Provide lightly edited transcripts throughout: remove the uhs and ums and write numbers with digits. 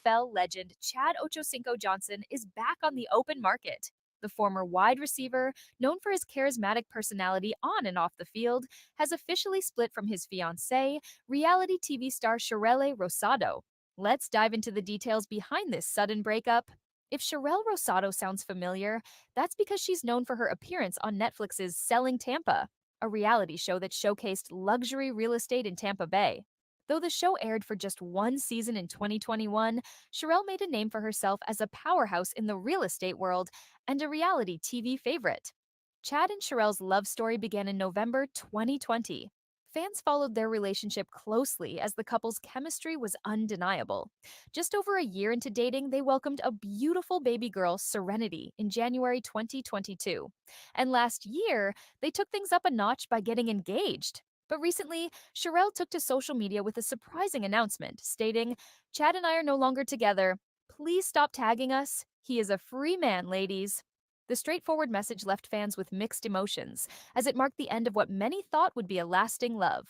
NFL legend Chad Ochocinco Johnson is back on the open market. The former wide receiver, known for his charismatic personality on and off the field, has officially split from his fiancée, reality TV star Sharelle Rosado. Let's dive into the details behind this sudden breakup. If Sharelle Rosado sounds familiar, that's because she's known for her appearance on Netflix's Selling Tampa, a reality show that showcased luxury real estate in Tampa Bay. Though the show aired for just one season in 2021, Sharelle made a name for herself as a powerhouse in the real estate world and a reality TV favorite. Chad and Sharelle's love story began in November 2020. Fans followed their relationship closely as the couple's chemistry was undeniable. Just over a year into dating, they welcomed a beautiful baby girl, Serenity, in January 2022. And last year, they took things up a notch by getting engaged. But recently, Sharelle took to social media with a surprising announcement, stating, "Chad and I are no longer together. Please stop tagging us. He is a free man, ladies." The straightforward message left fans with mixed emotions, as it marked the end of what many thought would be a lasting love.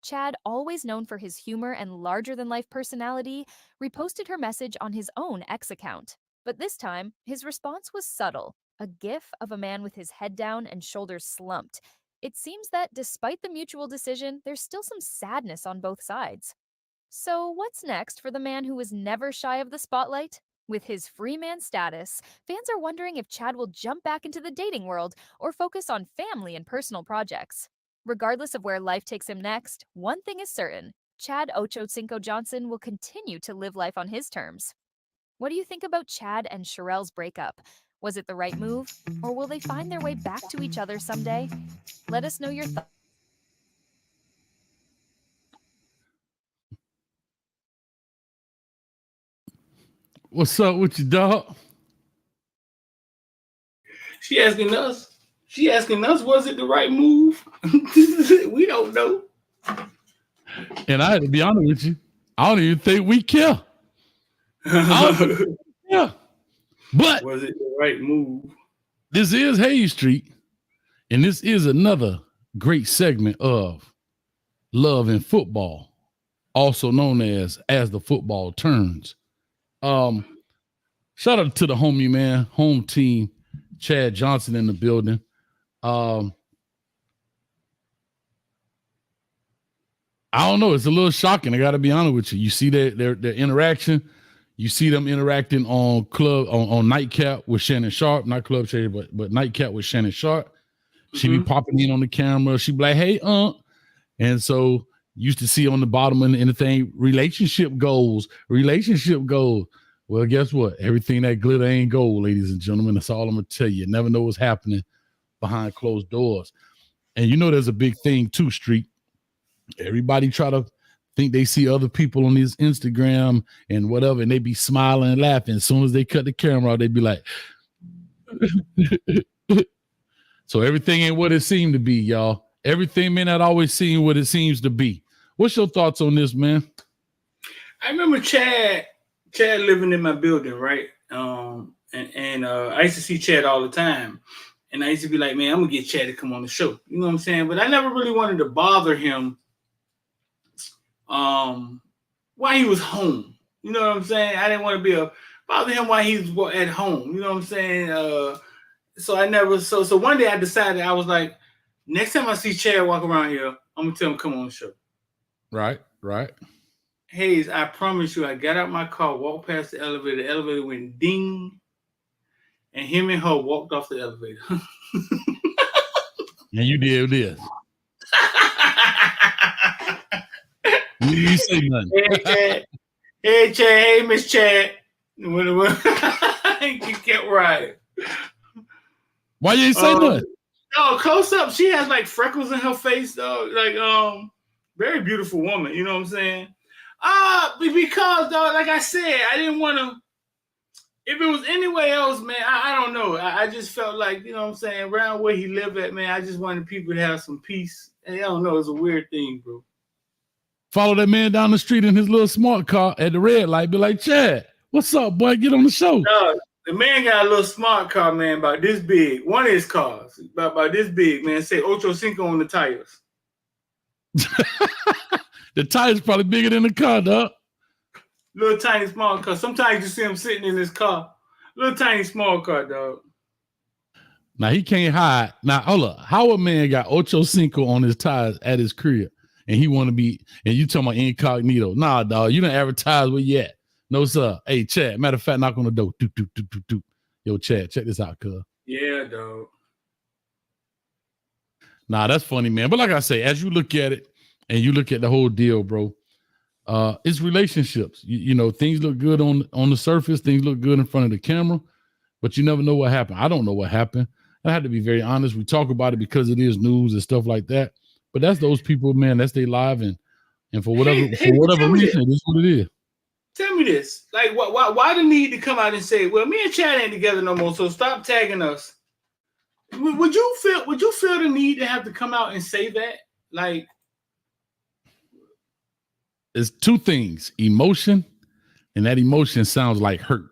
Chad, always known for his humor and larger-than-life personality, reposted her message on his own X account. But this time, his response was subtle, a gif of a man with his head down and shoulders slumped. It seems that despite the mutual decision, there's still some sadness on both sides. So what's next for the man who was never shy of the spotlight? With his free man status, fans are wondering if Chad will jump back into the dating world or focus on family and personal projects. Regardless of where life takes him next, one thing is certain: Chad Ochocinco Johnson will continue to live life on his terms. What do you think about Chad and Sharelle's breakup? Was it the right move, or will they find their way back to each other someday? Let us know your thoughts. What's up with you, dog? She asking us, was it the right move? We don't know. And I had to be honest with you, I don't even think we care. Yeah. But was it the right move? This is Hayes Street, and this is another great segment of Love and Football, also known as the Football Turns. Shout out to the homie, man, home team, Chad Johnson in the building. I don't know. It's a little shocking. I got to be honest with you. You see their interaction. You see them interacting on Nightcap with Shannon Sharp, not Club Shade, but Nightcap with Shannon Sharp. She be popping in on the camera. She be like, "Hey, and so used to see on the bottom of anything, relationship goals. Well, guess what? Everything that glitter ain't gold, ladies and gentlemen. That's all I'm gonna tell you. You never know what's happening behind closed doors. And you know there's a big thing too, Street. Everybody try to think they see other people on his Instagram and whatever, and they be smiling and laughing. As soon as they cut the camera out, they be like, so everything ain't what it seemed to be, y'all. Everything may not always seem what it seems to be. What's your thoughts on this, man? I remember Chad living in my building, right? And I used to see Chad all the time. And I used to be like, man, I'm going to get Chad to come on the show. You know what I'm saying? But I never really wanted to bother him while he was home. You know what I'm saying? I didn't want to bother him while he was at home. You know what I'm saying? So I never, so one day I decided, I was like, next time I see Chad walk around here, I'm going to tell him, come on the show. Right. Hayes, I promise you, I got out my car, walked past the elevator went ding, and him and her walked off the elevator. And you did this. You say nothing. Hey, Chad. Hey, Miss Chad. You kept riding. Why you ain't say nothing? No, close up. She has like freckles in her face, though. Like, very beautiful woman. You know what I'm saying? Because, though, like I said, I didn't want to. If it was anywhere else, man, I don't know. I just felt like, you know what I'm saying, around where he lived at, man, I just wanted people to have some peace. And I don't know, it's a weird thing, bro. Follow that man down the street in his little smart car at the red light. Be like, Chad, what's up, boy? Get on the show. No, the man got a little smart car, man, about this big. One of his cars, about this big, man. Say Ocho Cinco on the tires. The tires probably bigger than the car, dog. Little tiny small car. Sometimes you see him sitting in his car. Little tiny small car, dog. Now he can't hide. Now hold up. How a man got Ocho Cinco on his tires at his crib and he want to be, and you talking about incognito. Nah, dog. You done advertise where you at. No, sir. Hey, Chad. Matter of fact, knock on the door. Do, do, do, do, do. Yo, Chad, check this out, cuz. Yeah, dog. Nah, that's funny, man. But like I say, as you look at it and you look at the whole deal, bro, it's relationships. You know, things look good on the surface. Things look good in front of the camera, but you never know what happened. I don't know what happened. I had to be very honest. We talk about it because it is news and stuff like that. But that's those people, man. That's their live, and for whatever reason, it is what it is. Tell me this: like, why the need to come out and say, "Well, me and Chad ain't together no more, so stop tagging us"? Would you feel the need to have to come out and say that? Like, it's two things: emotion, and that emotion sounds like hurt.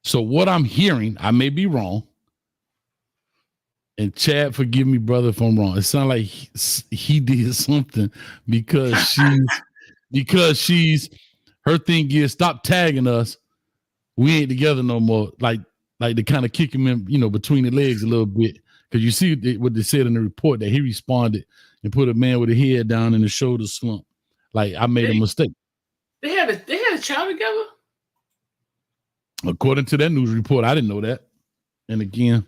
So what I'm hearing, I may be wrong. And Chad, forgive me, brother, if I'm wrong. It sounds like he did something because she's her thing is stop tagging us. We ain't together no more. Like to kind of kick him in, you know, between the legs a little bit. Because you see what they said in the report that he responded and put a man with a head down and the shoulder slump. Like, I made a mistake. They had a child together? According to that news report, I didn't know that. And again,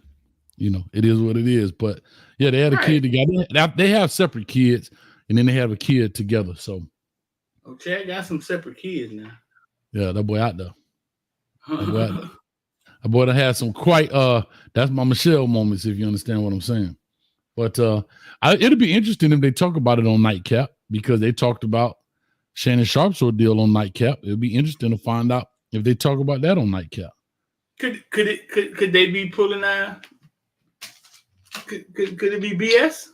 you know, it is what it is. But yeah, they had a kid together. They have separate kids, and then they have a kid together. So, Chad got some separate kids now. Yeah, that boy out there. That boy done had some quite that's my Michelle moments, if you understand what I'm saying. But it'll be interesting if they talk about it on Nightcap, because they talked about Shannon Sharp's ordeal on Nightcap. It'll be interesting to find out if they talk about that on Nightcap. Could they be pulling out? Could it be BS?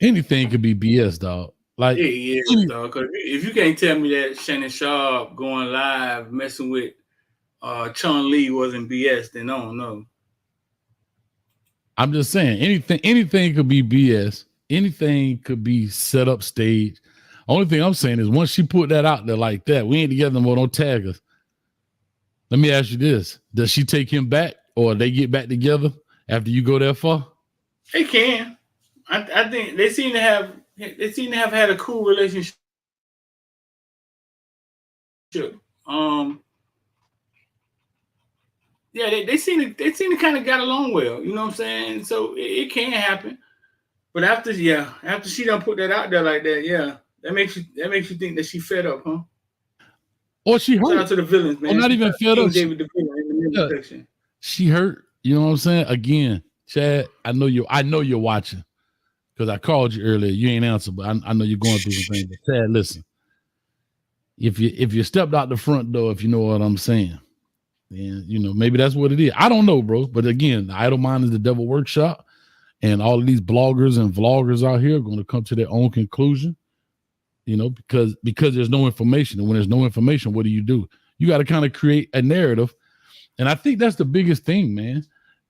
Anything could be BS, dog. Like, yeah, dog. If you can't tell me that Shannon Sharp going live messing with Chun Li wasn't BS, then I don't know. I'm just saying anything could be BS. Anything could be set up stage. Only thing I'm saying is once she put that out there like that, we ain't together no more, don't tag us. Let me ask you this. Does she take him back, or they get back together after you go that far? They can. I think they seem to have had a cool relationship. Yeah, they seem to kind of got along well. You know what I'm saying? So it can happen. But after she done put that out there like that, yeah, that makes you think that she fed up, huh? Or she hurt. Shout out to the villains, man. Or not even fed up. She hurt. You know what I'm saying? Again, Chad, I know you're watching, because I called you earlier. You ain't answered, but I know you're going through some things. But Chad, listen. If you stepped out the front door, if you know what I'm saying, then you know maybe that's what it is. I don't know, bro. But again, the Idle Mind is the devil workshop, and all of these bloggers and vloggers out here are going to come to their own conclusion. You know, because there's no information, and when there's no information, what do? You got to kind of create a narrative, and I think that's the biggest thing, man.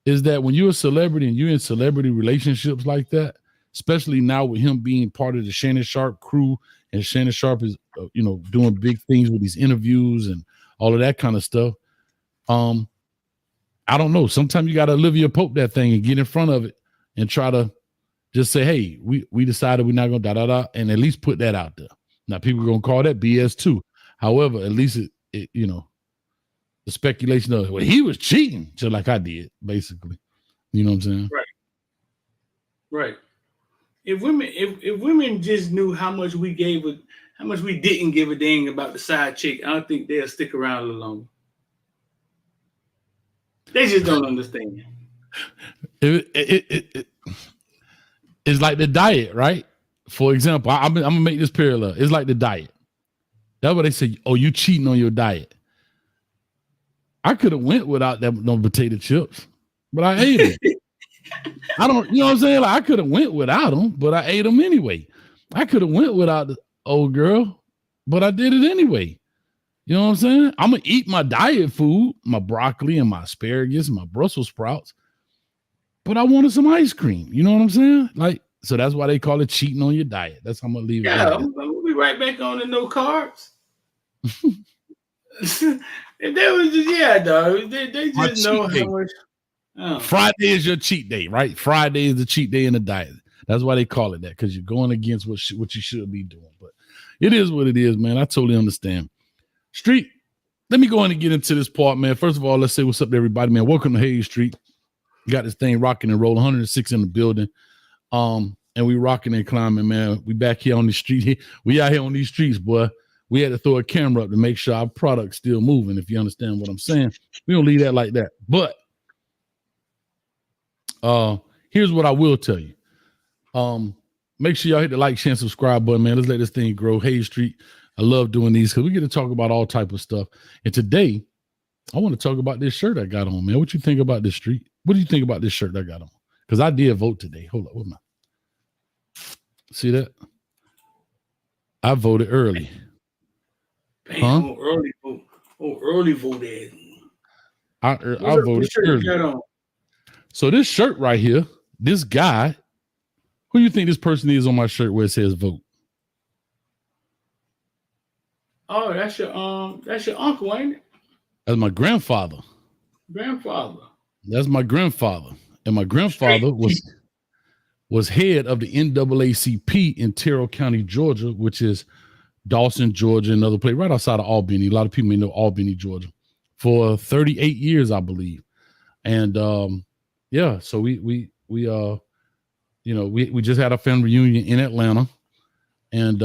Is that when you're a celebrity and you're in celebrity relationships like that, especially now with him being part of the Shannon Sharp crew, and Shannon Sharp is, doing big things with these interviews and all of that kind of stuff. I don't know. Sometimes you got to Olivia Pope that thing and get in front of it and try to just say, hey, we decided we're not going to and at least put that out there. Now, people are going to call that BS too. However, at least it the speculation of, well, he was cheating, just like I did, basically. You know what I'm saying? Right. If women just knew how much we didn't give a dang about the side chick, I don't think they'll stick around a little longer. They just don't understand. It's like the diet, right? For example, I'm gonna make this parallel. It's like the diet. That's what they say. Oh, you cheating on your diet. I could have went without them potato chips, but I ate it. I don't, you know what I'm saying? Like, I could have went without them, but I ate them anyway. I could have went without the old girl, but I did it anyway. You know what I'm saying? I'm going to eat my diet food, my broccoli and my asparagus and my Brussels sprouts, but I wanted some ice cream. You know what I'm saying? Like, so that's why they call it cheating on your diet. That's how I'm going to leave it. Yeah, I'm going to be right back on the no carbs. If they was just, yeah, dog. They My just know cheat day. how much. Oh. Friday is your cheat day, right? Friday is the cheat day in the diet. That's why they call it that, because you're going against what you should be doing. But it is what it is, man. I totally understand. Street, let me go in and get into this part, man. First of all, let's say what's up to everybody, man. Welcome to Hayes Street. Got this thing rocking and rolling. 106 in the building. And we rocking and climbing, man. We back here on the street. We out here on these streets, boy. We had to throw a camera up to make sure our product's still moving, if you understand what I'm saying. We don't leave that like that. But here's what I will tell you. Make sure y'all hit the like, share, and subscribe button, man. Let's let this thing grow. Hayes Street. I love doing these because we get to talk about all type of stuff. And today, I want to talk about this shirt I got on, man. What you think about this, Street? What do you think about this shirt I got on? Because I did vote today. Hold up. What am I? See that? I voted early. Damn, early vote. Early vote. I voted early. So this shirt right here, this guy, who do you think this person is on my shirt where it says vote? Oh, that's your uncle, ain't it? That's my grandfather. That's my grandfather. And my grandfather was head of the NAACP in Terrell County, Georgia, which is Dawson, Georgia, another place right outside of Albany. A lot of people may know Albany, Georgia, for 38 years, I believe. And yeah, so we just had a family reunion in Atlanta. And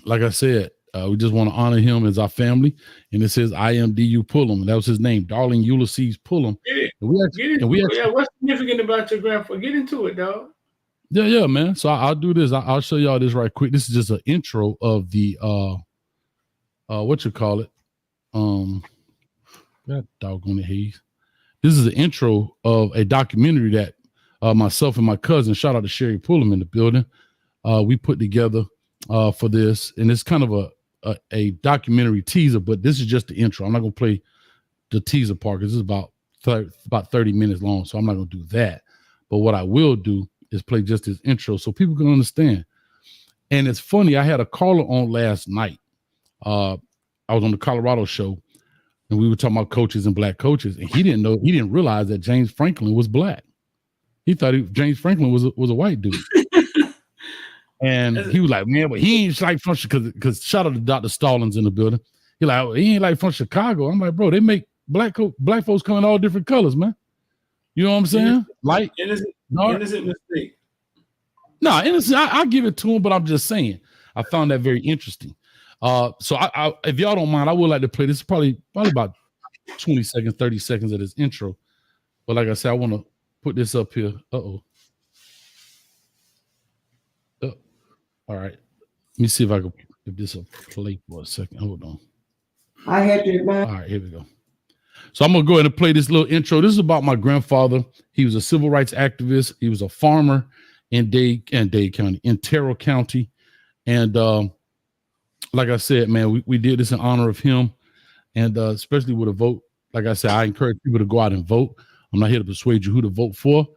like I said, we just want to honor him as our family. And it says, I am D.U. Pullum. That was his name, Darling Ulysses Pullum. What's significant about your grandfather? Get into it, dog. Yeah, man. So I'll do this. I'll show y'all this right quick. This is just an intro of the what you call it? God doggone it, Hayes. This is an intro of a documentary that myself and my cousin, shout out to Sherry Pullum in the building, we put together for this. And it's kind of a documentary teaser, but this is just the intro. I'm not gonna play the teaser part because it's about 30 minutes long, so I'm not gonna do that. But what I will do is play just this intro so people can understand. And it's funny, I had a caller on last night. I was on the Colorado show, and we were talking about coaches and black coaches, and he didn't realize that James Franklin was black. He thought James Franklin was a white dude. And he was like, man, but he ain't like from Chicago, because shout out to Dr. Stallings in the building. He like, oh, he ain't like from Chicago. I'm like, bro, they make black folks come in all different colors, man. You know what I'm saying? Like innocent mistake. No, innocent. I give it to him, but I'm just saying, I found that very interesting. So I if y'all don't mind, I would like to play this. Probably about 20 seconds, 30 seconds of this intro. But like I said, I want to put this up here. All right. Let me see if this will play for a second. Hold on. I had to. All right, here we go. So I'm gonna go ahead and play this little intro. This is about my grandfather. He was a civil rights activist. He was a farmer in Dade County, in Terrell County. And like I said, man, we did this in honor of him. And especially with a vote. Like I said, I encourage people to go out and vote. I'm not here to persuade you who to vote for.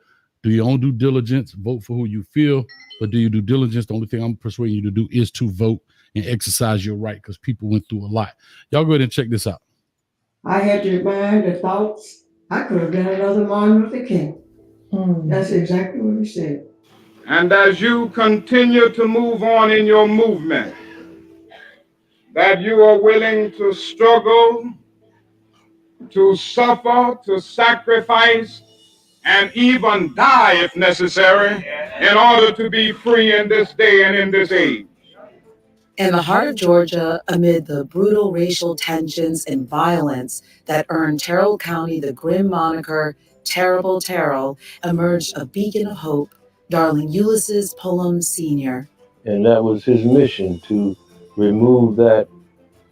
Do your own due diligence, vote for who you feel, but do your due diligence. The only thing I'm persuading you to do is to vote and exercise your right, because people went through a lot. Y'all go ahead and check this out. I had to remind the thoughts I could have been another Martin Luther King. That's exactly what he said. And as you continue to move on in your movement, that you are willing to struggle, to suffer, to sacrifice, and even die if necessary, in order to be free in this day and in this age. In the heart of Georgia, amid the brutal racial tensions and violence that earned Terrell County the grim moniker Terrible Terrell, emerged a beacon of hope, Darling Ulysses Pullum Sr. And that was his mission, to remove that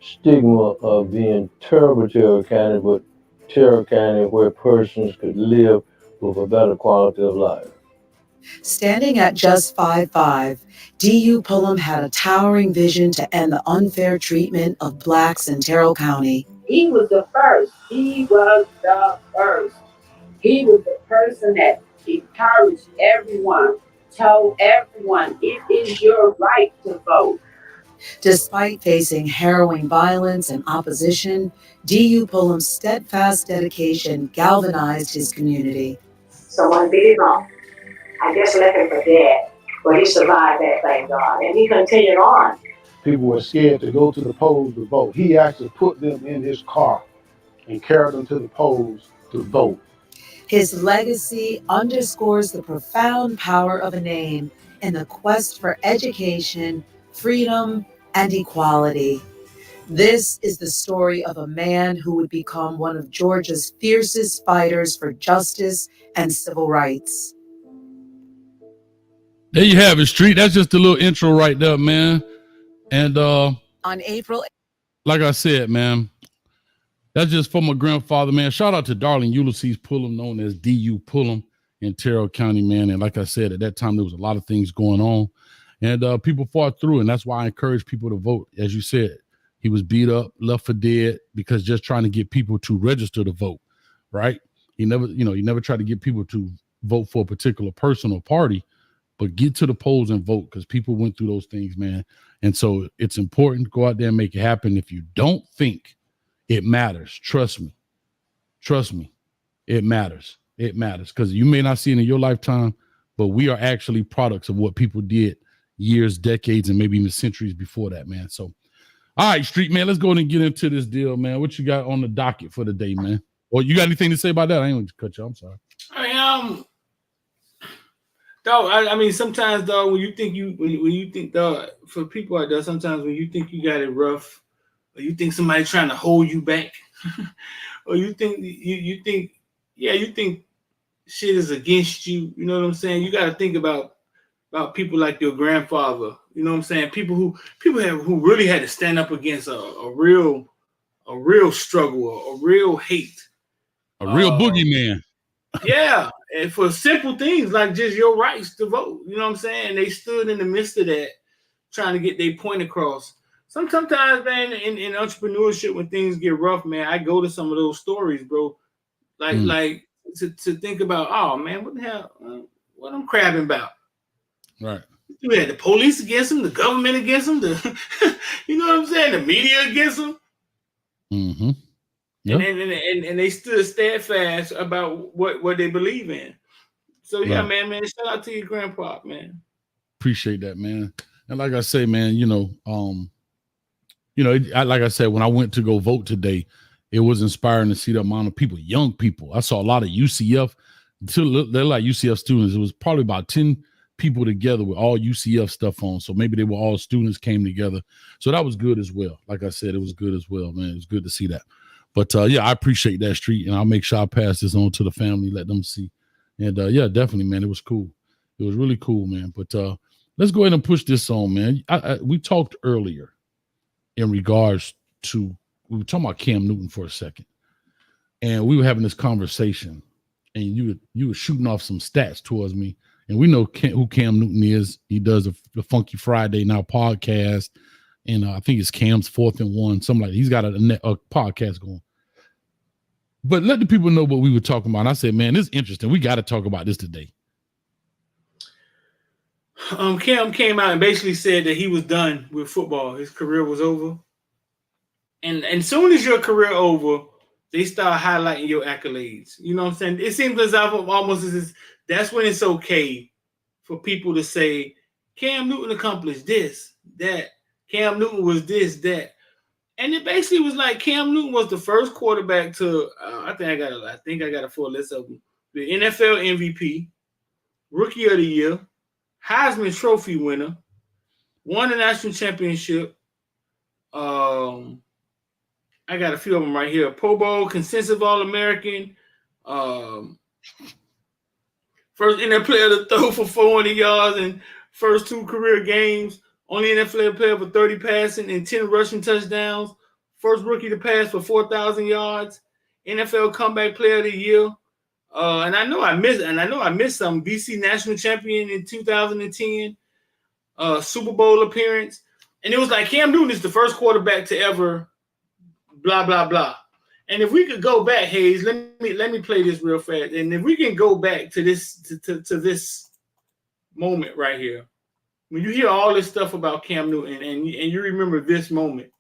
stigma of being terrible Terrell County, but Terrell County where persons could live with a better quality of life. Standing at just 5'5", D.U. Pullum had a towering vision to end the unfair treatment of blacks in Terrell County. He was the first. He was the first. He was the person that encouraged everyone, told everyone, it is your right to vote. Despite facing harrowing violence and opposition, D.U. Pullum's steadfast dedication galvanized his community. Someone beat him up. I guess left him for dead. But he survived that, thank God. And he continued on. People were scared to go to the polls to vote. He actually put them in his car and carried them to the polls to vote. His legacy underscores the profound power of a name in the quest for education, freedom, and equality. This is the story of a man who would become one of Georgia's fiercest fighters for justice and civil rights. There you have it, Street. That's just a little intro right there, man. And on April, like I said, man, that's just for my grandfather, man. Shout out to darling Ulysses Pullum, known as D.U. Pullum in Terrell County, man. And like I said, at that time, there was a lot of things going on. And people fought through, and that's why I encourage people to vote. As you said, he was beat up, left for dead, because just trying to get people to register to vote, right? He never tried to get people to vote for a particular person or party, but get to the polls and vote, because people went through those things, man. And so it's important to go out there and make it happen. If you don't think it matters, trust me, it matters. It matters, because you may not see it in your lifetime, but we are actually products of what people did years, decades, and maybe even centuries before that, man. So, all right, Street, man, let's go ahead and get into this deal, man. What you got on the docket for the day, man? Or you got anything to say about that? I ain't going to cut you. I'm sorry. I mean, sometimes, dog, when you think, dog, for people out there, sometimes when you think you got it rough, or you think somebody trying to hold you back, or you think shit is against you. You know what I'm saying? You got to think about people like your grandfather. You know what I'm saying? People who really had to stand up against a real struggle, a real hate, a real boogeyman. Yeah, and for simple things like just your rights to vote. You know what I'm saying? They stood in the midst of that, trying to get their point across. Sometimes, man, in entrepreneurship, when things get rough, man, I go to some of those stories, bro. Like to think about, oh man, what the hell? What I'm crabbing about? Right. You had the police against them, the government against them, you know what I'm saying? The media against them. Mm-hmm. Yep. And they stood steadfast about what they believe in. So yeah, right. man, shout out to your grandpa, man. Appreciate that, man. And like I say, man, like I said, when I went to go vote today, it was inspiring to see the amount of people, young people. I saw a lot of UCF. They're like UCF students. It was probably about 10 people together with all UCF stuff on. So maybe they were all students came together. So that was good as well. Like I said, it was good as well, man. It was good to see that. But yeah, I appreciate that, Street, and I'll make sure I pass this on to the family, let them see. And yeah, definitely, man, it was cool. It was really cool, man. But let's go ahead and push this on, man. We talked earlier in regards to, we were talking about Cam Newton for a second, and we were having this conversation, and you were shooting off some stats towards me, and we know who Cam Newton is. He does the Funky Friday Now podcast. And I think it's Cam's 4th and 1, something like that. He's got a podcast going. But let the people know what we were talking about. And I said, man, this is interesting. We got to talk about this today. Cam came out and basically said that he was done with football. His career was over. And soon as your career over, they start highlighting your accolades. You know what I'm saying? It seems as if almost that's when it's okay for people to say, Cam Newton accomplished this, that. Cam Newton was this, that. And it basically was like Cam Newton was the first quarterback to, I think I got a full list of them. The NFL MVP, Rookie of the Year, Heisman Trophy winner, won the national championship. I got a few of them right here. Pro Bowl, consensus All-American, first NFL player to throw for 400 yards in first 2 career games. Only NFL player for 30 passing and 10 rushing touchdowns. First rookie to pass for 4,000 yards. NFL Comeback Player of the Year. And I know I missed some. BC National Champion in 2010. Super Bowl appearance. And it was like Cam Newton is the first quarterback to ever blah, blah, blah. And if we could go back, Hayes, let me play this real fast. And if we can go back to this to this moment right here. when you hear all this stuff about Cam Newton and you remember this moment.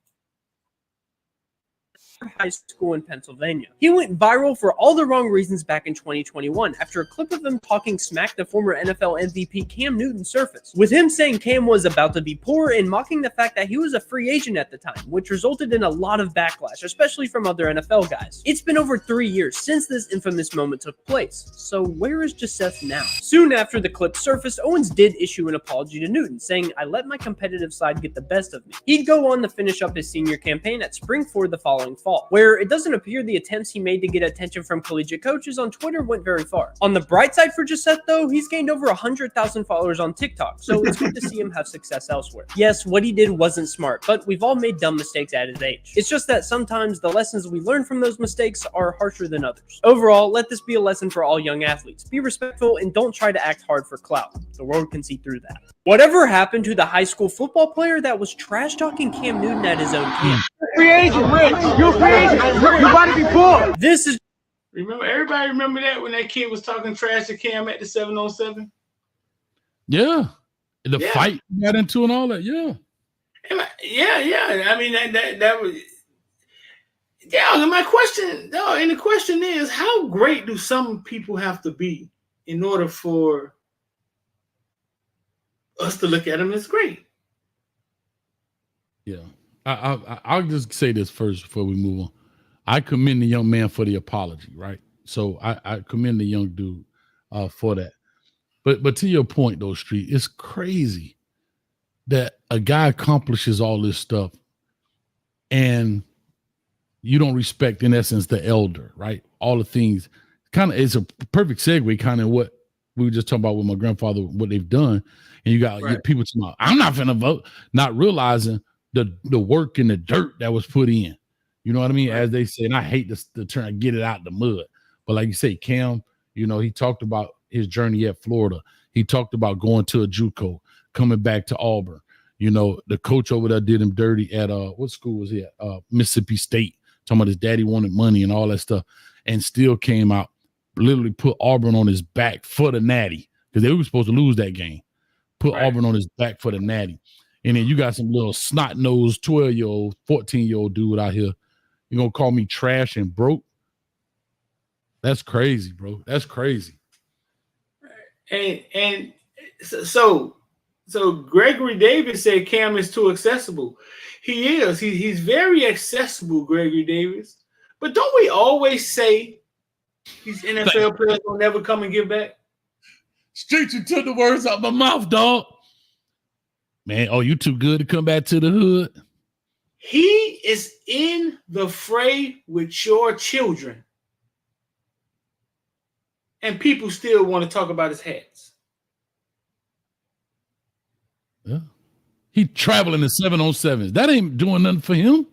High school in Pennsylvania. He went viral for all the wrong reasons back in 2021 after a clip of him talking smack to former NFL MVP Cam Newton surfaced, with him saying Cam was about to be poor and mocking the fact that he was a free agent at the time, which resulted in a lot of backlash, especially from other NFL guys. It's been over 3 years since this infamous moment took place, so where is Giseth now? Soon after the clip surfaced, Owens did issue an apology to Newton, saying, "I let my competitive side get the best of me." He'd go on to finish up his senior campaign at Spring Ford the following fall, where it doesn't appear the attempts he made to get attention from collegiate coaches on Twitter went very far. On the bright side for Giseth, though, he's gained over 100,000 followers on TikTok, so it's good to see him have success elsewhere. Yes, what he did wasn't smart, but we've all made dumb mistakes at his age. It's just that sometimes the lessons we learn from those mistakes are harsher than others. Overall, let this be a lesson for all young athletes. Be respectful and don't try to act hard for clout. The world can see through that. Whatever happened to the high school football player that was trash-talking Cam Newton at his own camp? Free agent, Rich. You're free agent. You about to be poor. This is. Everybody remember that when that kid was talking trash to Cam at the 7-on-7? Yeah. The fight got into and all that. Yeah. Yeah. I mean, that was. Yeah, and my question, and the question is, how great do some people have to be in order for us to look at them as great? Yeah. I'll just say this first before we move on. I commend the young man for the apology, right? So I commend the young dude for that. But to your point, though, Street, it's crazy that a guy accomplishes all this stuff and you don't respect, in essence, the elder, right? All the things. Kind of, it's a perfect segue, kind of what we were just talking about with my grandfather, what they've done. And you got people talking about, I'm not finna vote, not realizing the work and the dirt that was put in. You know what I mean? As they say, and I hate the term, get it out the mud. But like you say, Cam, you know, he talked about his journey at Florida. He talked about going to a JUCO, coming back to Auburn. You know, the coach over there did him dirty at what school was he at? Mississippi State. Talking about his daddy wanted money and all that stuff, and still came out, literally put Auburn on his back for the natty, because they were supposed to lose that game. Put Auburn on his back for the natty. And then you got some little snot-nosed 12-year-old, 14-year-old dude out here. You gonna call me trash and broke? That's crazy, bro. That's crazy. And so Gregory Davis said Cam is too accessible. He is. He's very accessible, Gregory Davis. But don't we always say these NFL players will never come and give back? Street, you took the words out my mouth, dog. Man, you too good to come back to the hood. He is in the fray with your children. And people still want to talk about his hats. Yeah. He traveling in 707s. That ain't doing nothing for him.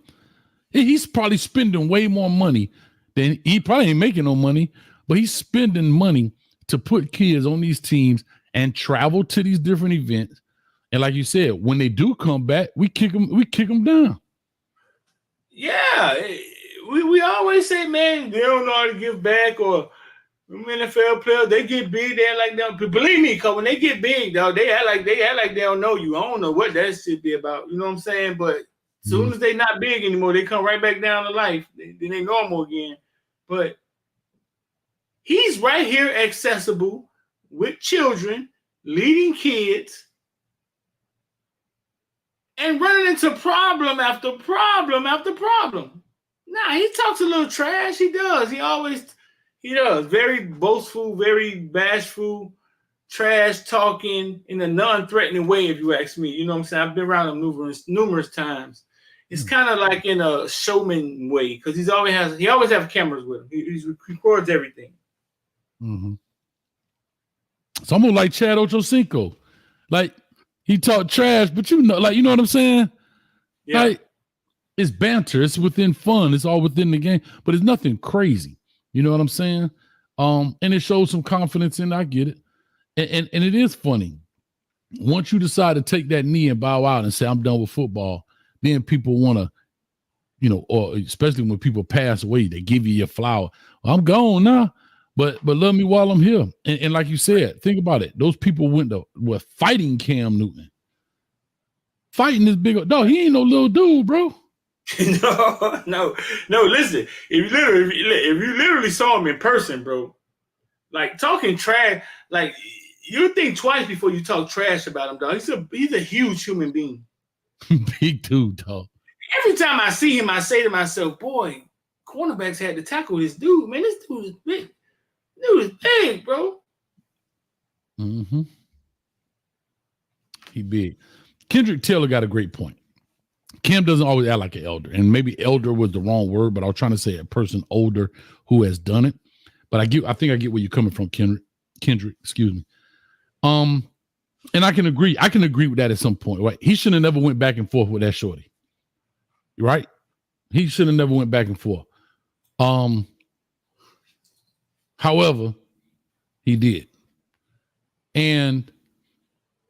He's probably spending way more money than he probably ain't making no money, but he's spending money to put kids on these teams and travel to these different events. And like you said, when they do come back, we kick them down. Yeah. We always say, man, they don't know how to give back, or NFL players, they get big, they act like them. Believe me, because when they get big, dog, they act like they don't know you. I don't know what that should be about. You know what I'm saying? But as soon as they not big anymore, they come right back down to life. Then they normal again. But he's right here accessible with children, leading kids, and running into problem after problem after problem. Nah, he talks a little trash. He does. He does. Very boastful, very bashful, trash talking in a non-threatening way, if you ask me. You know what I'm saying? I've been around him numerous times. It's kind of like in a showman way, because he always has cameras with him. He records everything. Mm-hmm. It's almost like Chad Ochocinco. Like, he talk trash, but you know what I'm saying? Yeah. Like, it's banter. It's within fun. It's all within the game, but it's nothing crazy. You know what I'm saying? And it shows some confidence in. I get it. And it is funny. Once you decide to take that knee and bow out and say, I'm done with football, then people want to, you know, or especially when people pass away, they give you your flower. Well, I'm gone now, but love me while I'm here. And like you said, think about it. Those people were fighting Cam Newton. fighting this big. No, he ain't no little dude, bro. no. Listen, if you literally saw him in person, bro, like talking trash, like you think twice before you talk trash about him, dog. He's a huge human being. Big dude, dog. Every time I see him, I say to myself, boy, cornerbacks had to tackle this dude. Man, this dude is big. Dude is big, bro. Mm-hmm. He big. Kendrick Taylor got a great point. Cam doesn't always act like an elder, and maybe elder was the wrong word, but I was trying to say a person older who has done it. But I think I get where you're coming from, Kendrick, excuse me. And I can agree with that at some point, right? He should have never went back and forth with that shorty. Right? He should have never went back and forth. However, he did. And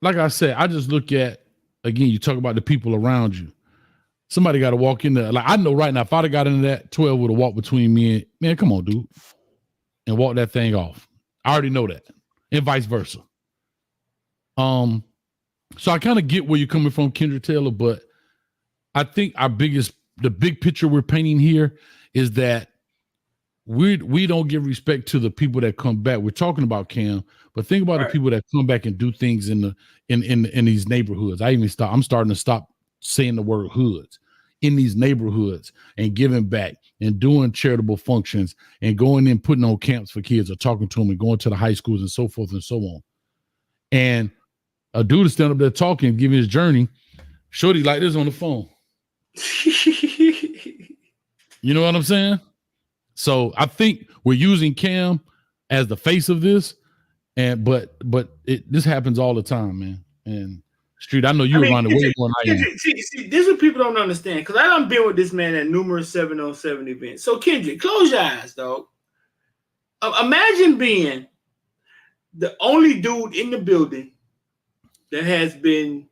like I said, I just look at, again, you talk about the people around you. Somebody got to walk in there. Like, I know right now, if I'd have got into that, 12 would have walked between me and, man, come on, dude, and walk that thing off. I already know that. And vice versa. So I kind of get where you're coming from, Kendrick Taylor, but I think the big picture we're painting here is that we don't give respect to the people that come back. We're talking about Cam, but think about the people that come back and do things in these neighborhoods. I'm starting to stop saying the word hoods, in these neighborhoods, and giving back and doing charitable functions and going in, putting on camps for kids or talking to them and going to the high schools and so forth and so on. And a dude is standing up there talking, giving his journey. Shorty like this on the phone. You know what I'm saying? So I think we're using Cam as the face of this, but this happens all the time, man. And Street, I know you around the way more than I am. See, this is what people don't understand, because I done been with this man at numerous 7-on-7 events. So Kendrick, close your eyes, dog. Imagine being the only dude in the building that has been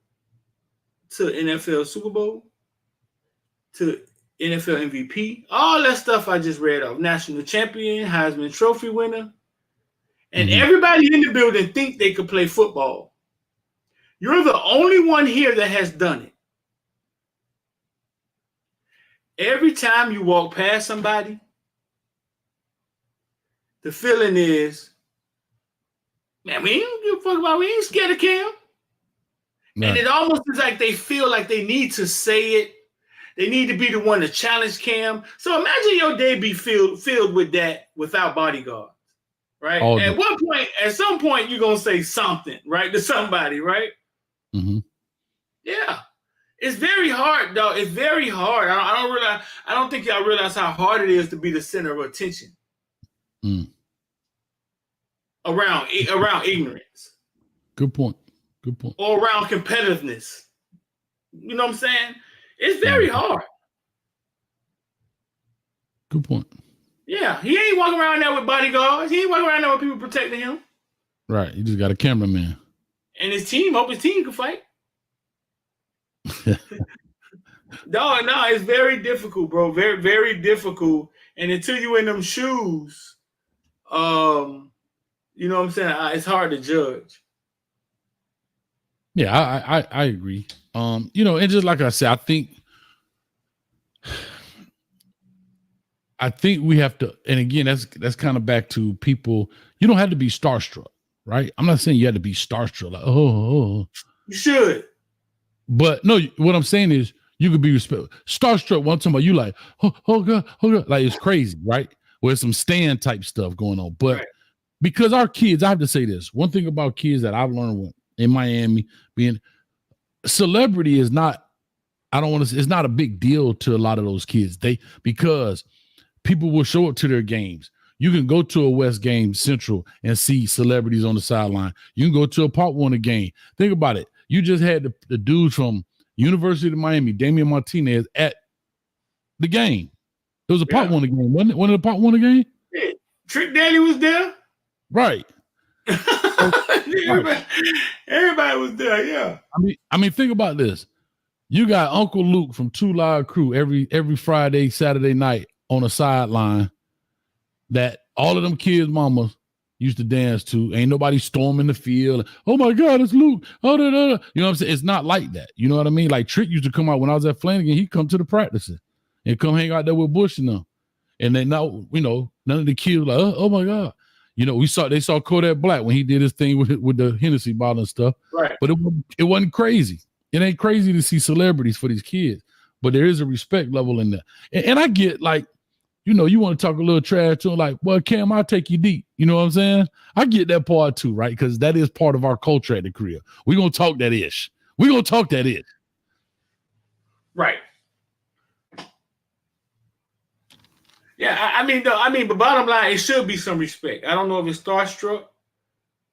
to NFL Super Bowl, to NFL MVP, all that stuff I just read off, national champion, Heisman Trophy winner, and everybody in the building think they could play football. You're the only one here that has done it. Every time you walk past somebody, the feeling is, man, we ain't give a fuck about, we ain't scared of Cam. Right. And it almost is like they feel like they need to say it. They need to be the one to challenge Cam. So imagine your day be filled with that without bodyguards, right? At some point, you're going to say something, right, to somebody, right? Mm-hmm. Yeah. It's very hard, though. It's very hard. I don't think y'all realize how hard it is to be the center of attention around ignorance. Good point. Or around competitiveness. You know what I'm saying? It's very hard. Good point. Yeah, he ain't walking around there with bodyguards. He ain't walking around there with people protecting him. Right. He just got a cameraman. And his team can fight. No, it's very difficult, bro. Very, very difficult. And until you in them shoes, you know what I'm saying? It's hard to judge. Yeah, I agree. And just like I said, I think we have to, and again, that's kind of back to people. You don't have to be starstruck, right? I'm not saying you have to be starstruck, like, oh. You should. But no, what I'm saying is you could be respectful. Starstruck, one time about you like, oh God, like it's crazy, right? Where there's some stand type stuff going on. But because our kids, I have to say this, one thing about kids that I've learned in Miami, being celebrity is not, it's not a big deal to a lot of those kids. Because people will show up to their games. You can go to a West game Central and see celebrities on the sideline. You can go to a Pop Warner game. Think about it. You just had the dude from University of Miami, Damian Martinez, at the game. It was a Pop Warner game, wasn't it? One of the Pop Warner game? Yeah. Trick Daddy was there. Right. Everybody was there, yeah. I mean, think about this. You got Uncle Luke from 2 Live Crew every Friday, Saturday night on a sideline that all of them kids' mamas used to dance to. Ain't nobody storming the field. Oh my God, it's Luke. Oh, da, da, da. You know what I'm saying? It's not like that. You know what I mean? Like Trick used to come out when I was at Flanagan. He'd come to the practices and come hang out there with Bush and them. And they now, you know, none of the kids were like, oh my God. You know, they saw Kodak Black when he did his thing with the Hennessy bottle and stuff. Right. But it wasn't crazy. It ain't crazy to see celebrities for these kids. But there is a respect level in there. And I get like, you know, you want to talk a little trash to him, like, well, Cam, I'll take you deep. You know what I'm saying? I get that part too, right? Because that is part of our culture at the crib. We're going to talk that ish. We're going to talk that ish. Right. Yeah, I mean, but bottom line, it should be some respect. I don't know if it's starstruck.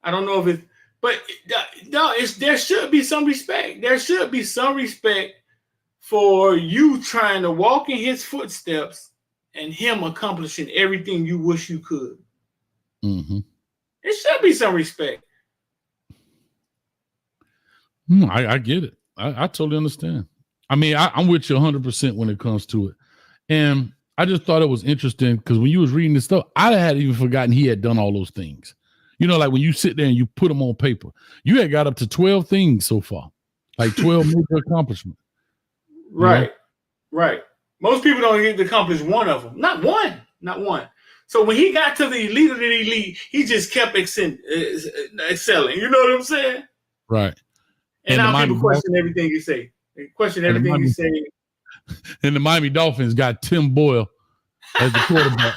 I don't know if it's, but no, there should be some respect. There should be some respect for you trying to walk in his footsteps and him accomplishing everything you wish you could. Mm-hmm. It should be some respect. I get it. I totally understand. I mean, I'm with you 100% when it comes to it. And I just thought it was interesting because when you was reading this stuff, I had even forgotten he had done all those things. You know, like when you sit there and you put them on paper, you had got up to 12 things so far, like 12 major accomplishments. Right, right. Most people don't get to accomplish one of them. Not one. So when he got to the elite of the elite, he just kept excelling. You know what I'm saying? Right. And now people question everything you say. They question everything you say. And the Miami Dolphins got Tim Boyle as the quarterback.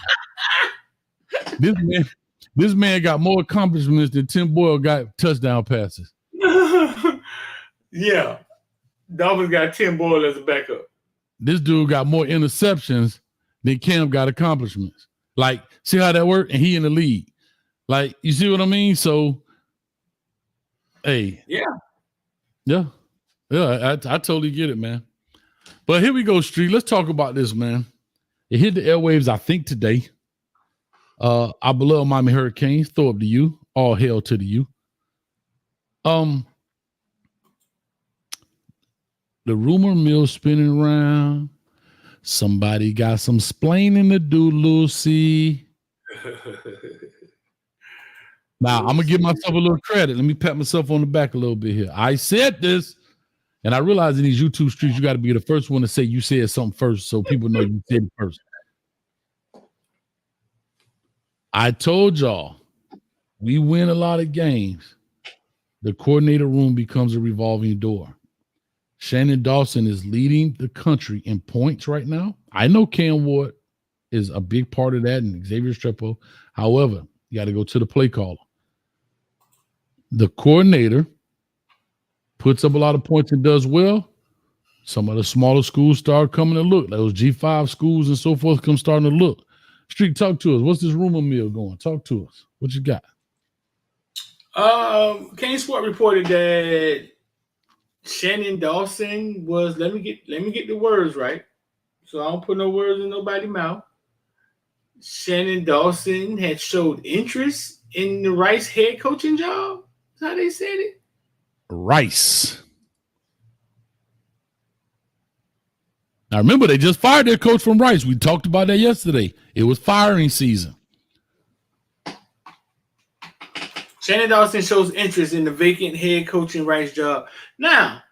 This man got more accomplishments than Tim Boyle got touchdown passes. Yeah. Dolphins got Tim Boyle as a backup. This dude got more interceptions than Cam got accomplishments. Like, see how that worked? And he in the league. Like, you see what I mean? So, hey. Yeah. I totally get it, man. But here we go, Street. Let's talk about this, man. It hit the airwaves, I think, today. Our beloved Miami Hurricanes, throw up to you. All hail to the you. The rumor mill spinning around. Somebody got some splaining to do, Lucy. Now, I'm going to give myself a little credit. Let me pat myself on the back a little bit here. I said this, and I realize in these YouTube streets, you got to be the first one to say you said something first so people know you said it first. I told y'all, we win a lot of games. The coordinator room becomes a revolving door. Shannon Dawson is leading the country in points right now. I know Cam Ward is a big part of that and Xavier Strepo. However, you got to go to the play caller. The coordinator puts up a lot of points and does well. Some of the smaller schools start coming to look. Those G5 schools and so forth come starting to look. Street, talk to us. What's this rumor mill going? Talk to us. What you got? Kane Sport reported that Shannon Dawson was, let me get the words right, so I don't put no words in nobody's mouth. Shannon Dawson had showed interest in the Rice head coaching job. That's how they said it. Rice. Now remember, they just fired their coach from Rice. We talked about that yesterday. It was firing season. Shannon Dawson shows interest in the vacant head coaching Rice job. Now,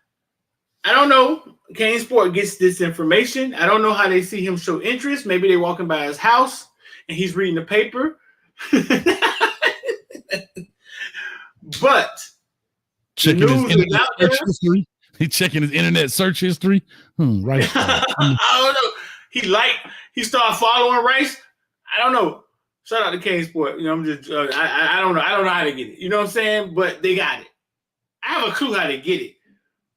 I don't know. Kane Sport gets this information. I don't know how they see him show interest. Maybe they're walking by his house and he's reading the paper. But checking his internet search history. He's checking his internet search history. Right. I don't know. He started following Rice. I don't know. Shout out to Kane Sport. You know, I'm just I don't know. I don't know how to get it. You know what I'm saying? But they got it. I have a clue how to get it.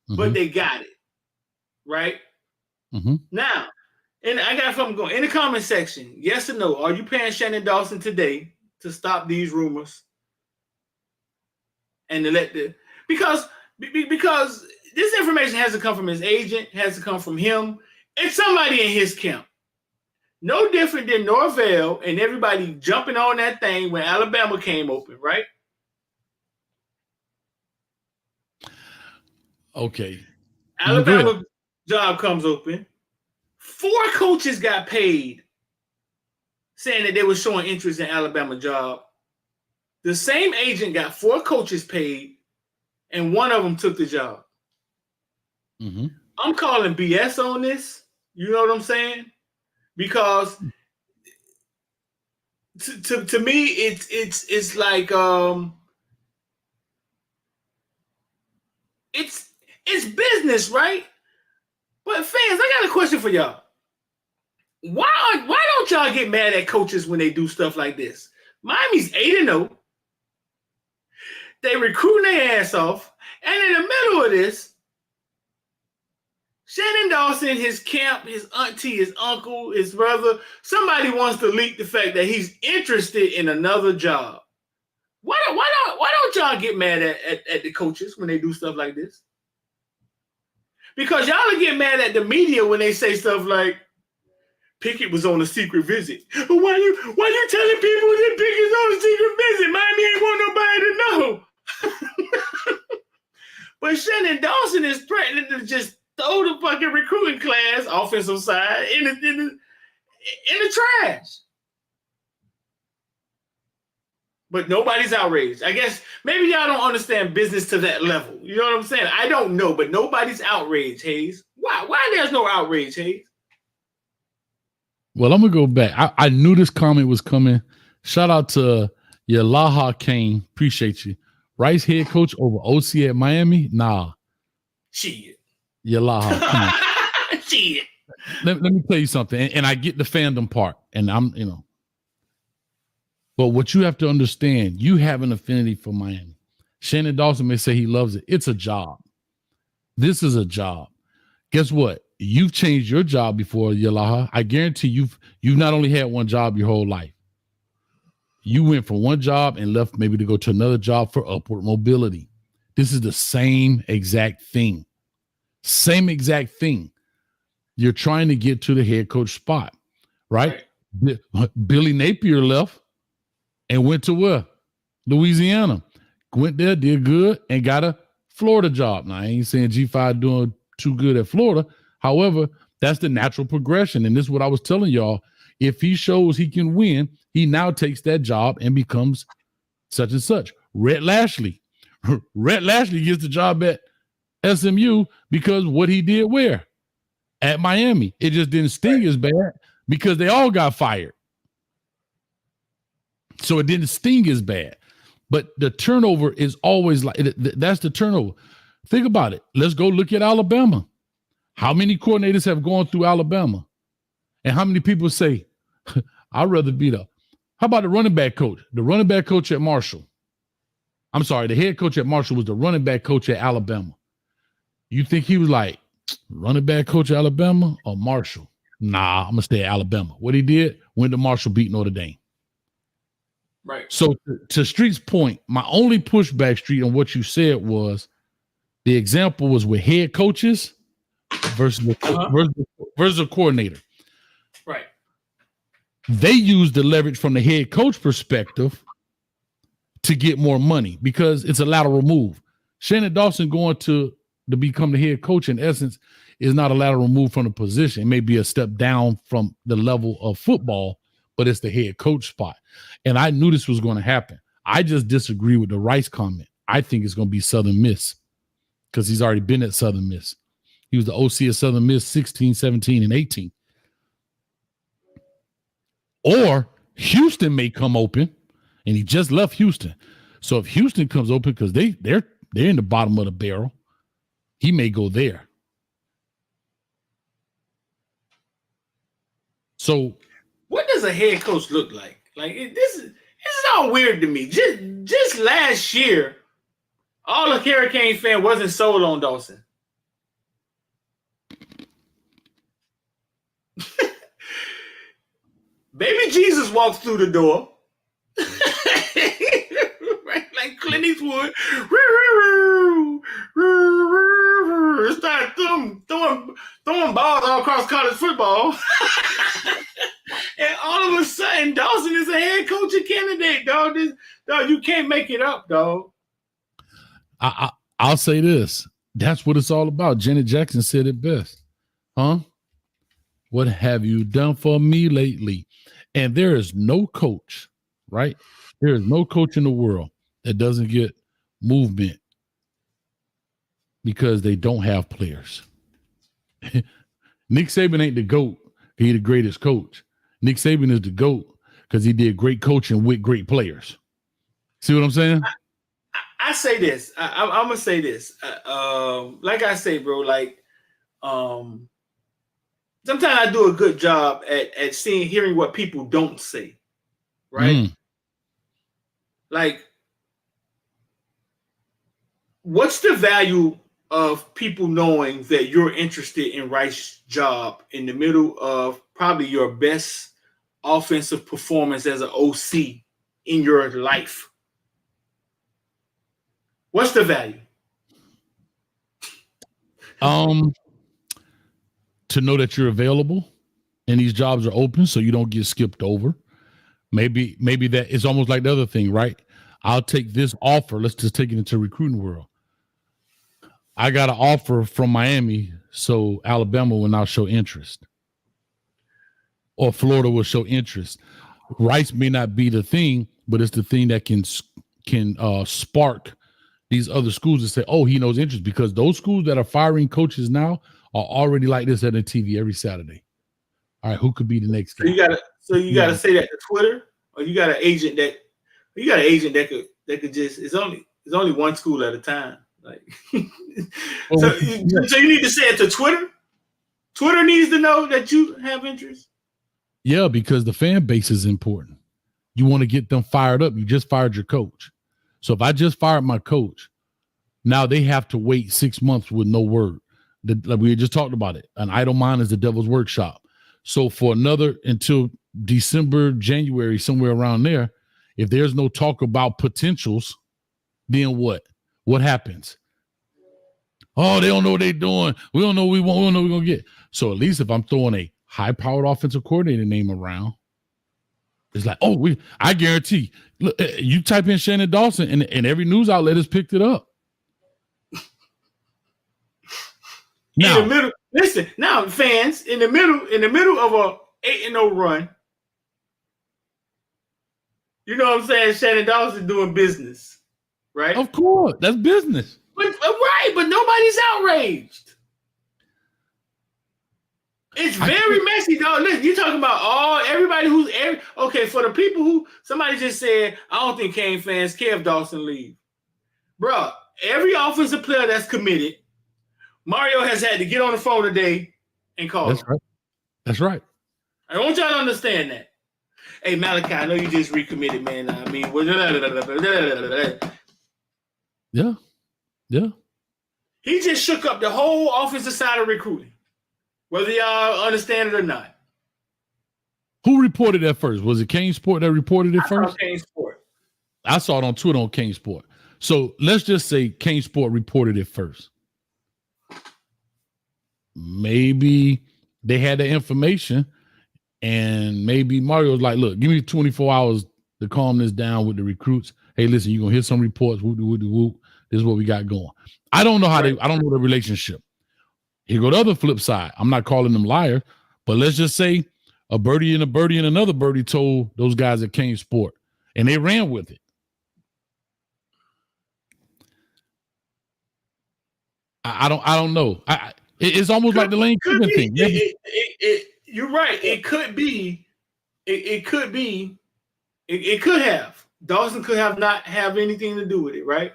But they got it. Right? Now, and I got something going. In the comment section, yes or no, are you paying Shannon Dawson today to stop these rumors? And to let because this information has to come from his agent, has to come from him. It's somebody in his camp. No different than Norvell and everybody jumping on that thing when Alabama came open, right? Okay. Alabama job comes open. 4 coaches got paid saying that they were showing interest in Alabama job. The same agent got 4 coaches paid, and one of them took the job. Mm-hmm. I'm calling BS on this. You know what I'm saying? Because to me, it's like it's business, right? But fans, I got a question for y'all. Why don't y'all get mad at coaches when they do stuff like this? Miami's 8-0. They recruiting their ass off, and in the middle of this, Shannon Dawson, his camp, his auntie, his uncle, his brother, somebody wants to leak the fact that he's interested in another job. Why don't y'all get mad at the coaches when they do stuff like this? Because y'all are getting mad at the media when they say stuff like, Pickett was on a secret visit. Why you telling people that Pickett's on a secret visit? Miami ain't want nobody to know. But Shannon Dawson is threatening to just throw the fucking recruiting class, offensive side, in the trash. But nobody's outraged. I guess maybe y'all don't understand business to that level. You know what I'm saying? I don't know, but nobody's outraged, Hayes. Why there's no outrage, Hayes? Well, I'm gonna go back. I knew this comment was coming. Shout out to Yalaha Kane. Appreciate you. Rice head coach over OC at Miami? Nah. Shit. Yalaha, come on. Shit. Let me tell you something. And I get the fandom part. And I'm, but what you have to understand, you have an affinity for Miami. Shannon Dawson may say he loves it. It's a job. This is a job. Guess what? You've changed your job before, Yalaha. I guarantee you've not only had one job your whole life. You went from one job and left maybe to go to another job for upward mobility. This is the same exact thing. Same exact thing. You're trying to get to the head coach spot, right? Billy Napier left and went to where? Louisiana. Went there, did good, and got a Florida job. Now, I ain't saying G5 doing too good at Florida. However, that's the natural progression. And this is what I was telling y'all. If he shows he can win, he now takes that job and becomes such and such. Rhett Lashley gets the job at SMU because what he did where? At Miami. It just didn't sting as bad because they all got fired. So it didn't sting as bad. But the turnover is always like, that's the turnover. Think about it. Let's go look at Alabama. How many coordinators have gone through Alabama? And how many people say, I'd rather be how about the running back coach? The running back coach at Marshall. I'm sorry, the head coach at Marshall was the running back coach at Alabama. You think he was like, running back coach at Alabama or Marshall? Nah, I'm going to stay at Alabama. What he did, went to Marshall, beat Notre Dame. Right. So to Street's point, my only pushback, Street, on what you said was the example was with head coaches versus a coordinator. Right. They use the leverage from the head coach perspective to get more money because it's a lateral move. Shannon Dawson going to become the head coach, in essence, is not a lateral move from the position. It may be a step down from the level of football, but it's the head coach spot. And I knew this was going to happen. I just disagree with the Rice comment. I think it's going to be Southern Miss because he's already been at Southern Miss. He was the OC of Southern Miss 16, 17, and 18. Or Houston may come open, and he just left Houston. So if Houston comes open because they're in the bottom of the barrel, he may go there. So what does a head coach look like? Like this is all weird to me. Just last year, all the Hurricane fan wasn't sold on Dawson. Baby Jesus walks through the door. Right, like Clint Eastwood. Start throwing balls all across college football. And all of a sudden, Dawson is a head coaching candidate, dog. Dog, you can't make it up, dog. I'll say this. That's what it's all about. Janet Jackson said it best. Huh? What have you done for me lately? And there is no coach, right? There is no coach in the world that doesn't get movement because they don't have players. Nick Saban ain't the GOAT. He's the greatest coach. Nick Saban is the GOAT because he did great coaching with great players. See what I'm saying? I say this. I'm gonna say this. Like I say, bro. Like, sometimes I do a good job at hearing what people don't say. Right? Like, what's the value of people knowing that you're interested in Rice's job in the middle of probably your best offensive performance as an OC in your life? What's the value? To know that you're available and these jobs are open so you don't get skipped over. Maybe that is almost like the other thing, right? I'll take this offer. Let's just take it into recruiting world. I got an offer from Miami, so Alabama will now show interest. Or Florida will show interest. Rice may not be the thing, but it's the thing that can spark these other schools to say, oh, he knows interest, because those schools that are firing coaches now are already like this at the TV every Saturday. All right, who could be the next guy? So you gotta say that to Twitter, or you got an agent that could just it's only one school at a time. Like so you need to say it to Twitter. Twitter needs to know that you have interest. Yeah, because the fan base is important. You want to get them fired up. You just fired your coach. So if I just fired my coach, now they have to wait 6 months with no word. Like we just talked about it. An idle mind is the devil's workshop. So for until December, January, somewhere around there, if there's no talk about potentials, then what? What happens? Oh, they don't know what they're doing. We don't know what we want. We don't know what we're going to get. So at least if I'm throwing a high-powered offensive coordinator name around, it's like, I guarantee. Look, you type in Shannon Dawson, and every news outlet has picked it up. Now, in the middle, listen. Now, fans, in the middle of a 8-0 run, you know what I'm saying? Shannon Dawson doing business, right? Of course, that's business. But nobody's outraged. It's very messy, dog. Listen, you're talking about everybody okay, for the people who somebody just said, I don't think Kane fans care if Dawson leave. Bro, every offensive player that's committed, Mario has had to get on the phone today and call. That's right. That's right. I want y'all to understand that. Hey, Malachi, I know you just recommitted, man. I mean, yeah. He just shook up the whole offensive side of recruiting, whether y'all understand it or not. Who reported that first? Was it Kane Sport that reported it first? Kane Sport. I saw it on Twitter on Kane Sport. So let's just say Kane Sport reported it first. Maybe they had the information, and maybe Mario was like, look, give me 24 hours to calm this down with the recruits. Hey, listen, you're going to hear some reports. Whoop, whoop, whoop. This is what we got going. I don't know I don't know the relationship. Here go the other flip side. I'm not calling them liars, but let's just say a birdie and another birdie told those guys at Kane Sport, and they ran with it. I don't know. It's almost like the Lane Kiffin thing. You're right. It could be. It could be. It could have. Dawson could have not have anything to do with it, right?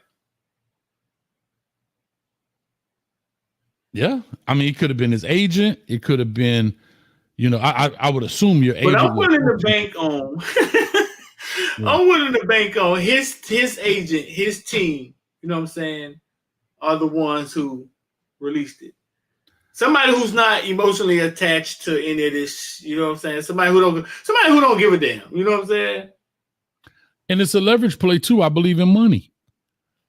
Yeah. I mean, it could have been his agent. It could have been, I would assume your agent. But I'm willing to bank on. I'm willing to bank on his agent, his team. You know what I'm saying? Are the ones who released it. Somebody who's not emotionally attached to any of this. You know what I'm saying? Somebody who don't give a damn. You know what I'm saying? And it's a leverage play too. I believe in money.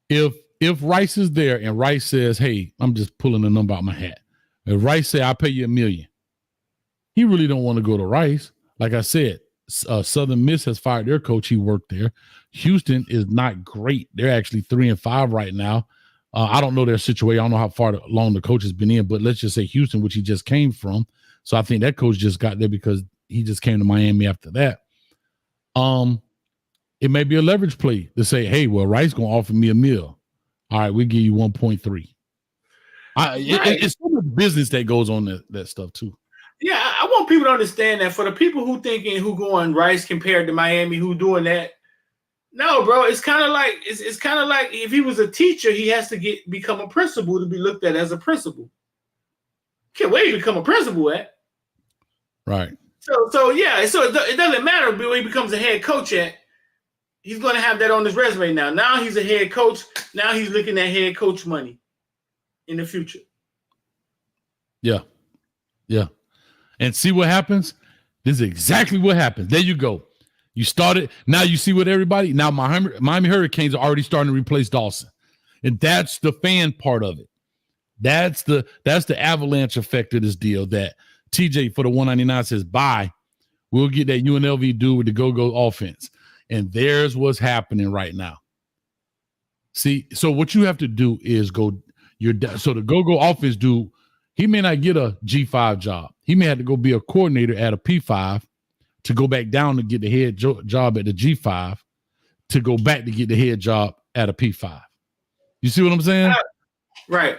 If Rice is there and Rice says, hey, I'm just pulling a number out of my hat. If Rice say, I'll pay you $1 million, he really don't want to go to Rice. Like I said, Southern Miss has fired their coach. He worked there. Houston is not great. They're actually 3-5 right now. I don't know their situation. I don't know how far along the coach has been in, but let's just say Houston, which he just came from. So I think that coach just got there because he just came to Miami after that. It may be a leverage play to say, hey, well, Rice gonna offer me a meal. All right, we give you 1.3. It's so much business that goes on that stuff too. Yeah, I want people to understand that. For the people who going Rice compared to Miami, who doing that. No, bro, it's kind of like it's kind of like if he was a teacher, he has to become a principal to be looked at as a principal. Can't wait to become a principal at. Right. So it doesn't matter where he becomes a head coach at. He's going to have that on his resume now. Now he's a head coach. Now he's looking at head coach money in the future. Yeah. Yeah. And see what happens? This is exactly what happens. There you go. You started. Now you see what everybody. Now Miami Hurricanes are already starting to replace Dawson. And that's the fan part of it. That's the avalanche effect of this deal that TJ for the 199 says, bye. We'll get that UNLV dude with the go-go offense. And there's what's happening right now. See, so what you have to do is so the go-go offense dude, he may not get a G5 job. He may have to go be a coordinator at a P5 to go back down to get the head job at the G5 to go back to get the head job at a P5. You see what I'm saying? Right.